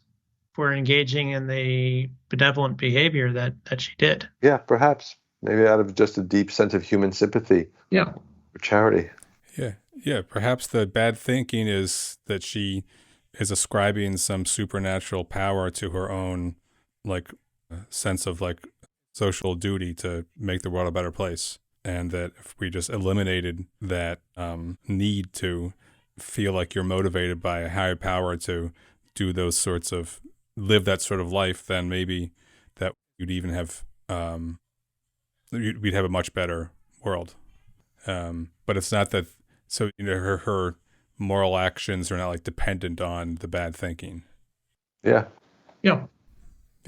for engaging in the benevolent behavior that she did. Yeah, perhaps. Maybe out of just a deep sense of human sympathy. Yeah. Or charity. Yeah. Perhaps the bad thinking is that she is ascribing some supernatural power to her own, sense of social duty to make the world a better place. And that if we just eliminated that need to feel like you're motivated by a higher power to do those sorts of, live that sort of life, then maybe that you'd even have, we'd have a much better world. But it's not that, so her moral actions are not dependent on the bad thinking. Yeah. Yeah.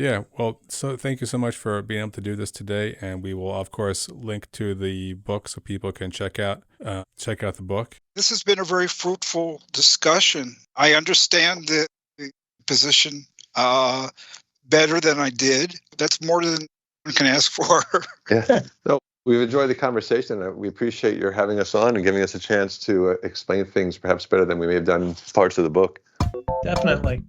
Yeah, well, so thank you so much for being able to do this today, and we will, of course, link to the book so people can check out the book. This has been a very fruitful discussion. I understand the position better than I did. That's more than one can ask for. Yeah. So we've enjoyed the conversation. We appreciate your having us on and giving us a chance to explain things perhaps better than we may have done in parts of the book. Definitely.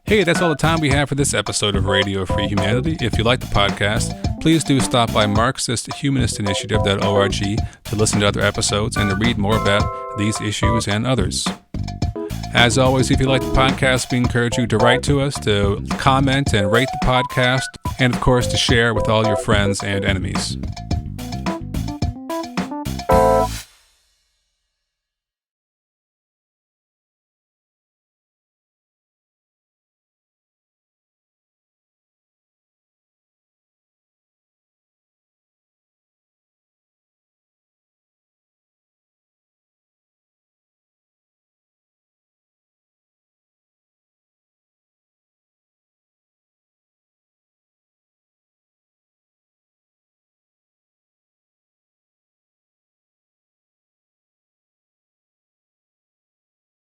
Hey, that's all the time we have for this episode of Radio Free Humanity. If you like the podcast, please do stop by Marxist-Humanist-Initiative.org to listen to other episodes and to read more about these issues and others. As always, if you like the podcast, we encourage you to write to us, to comment and rate the podcast, and of course to share with all your friends and enemies.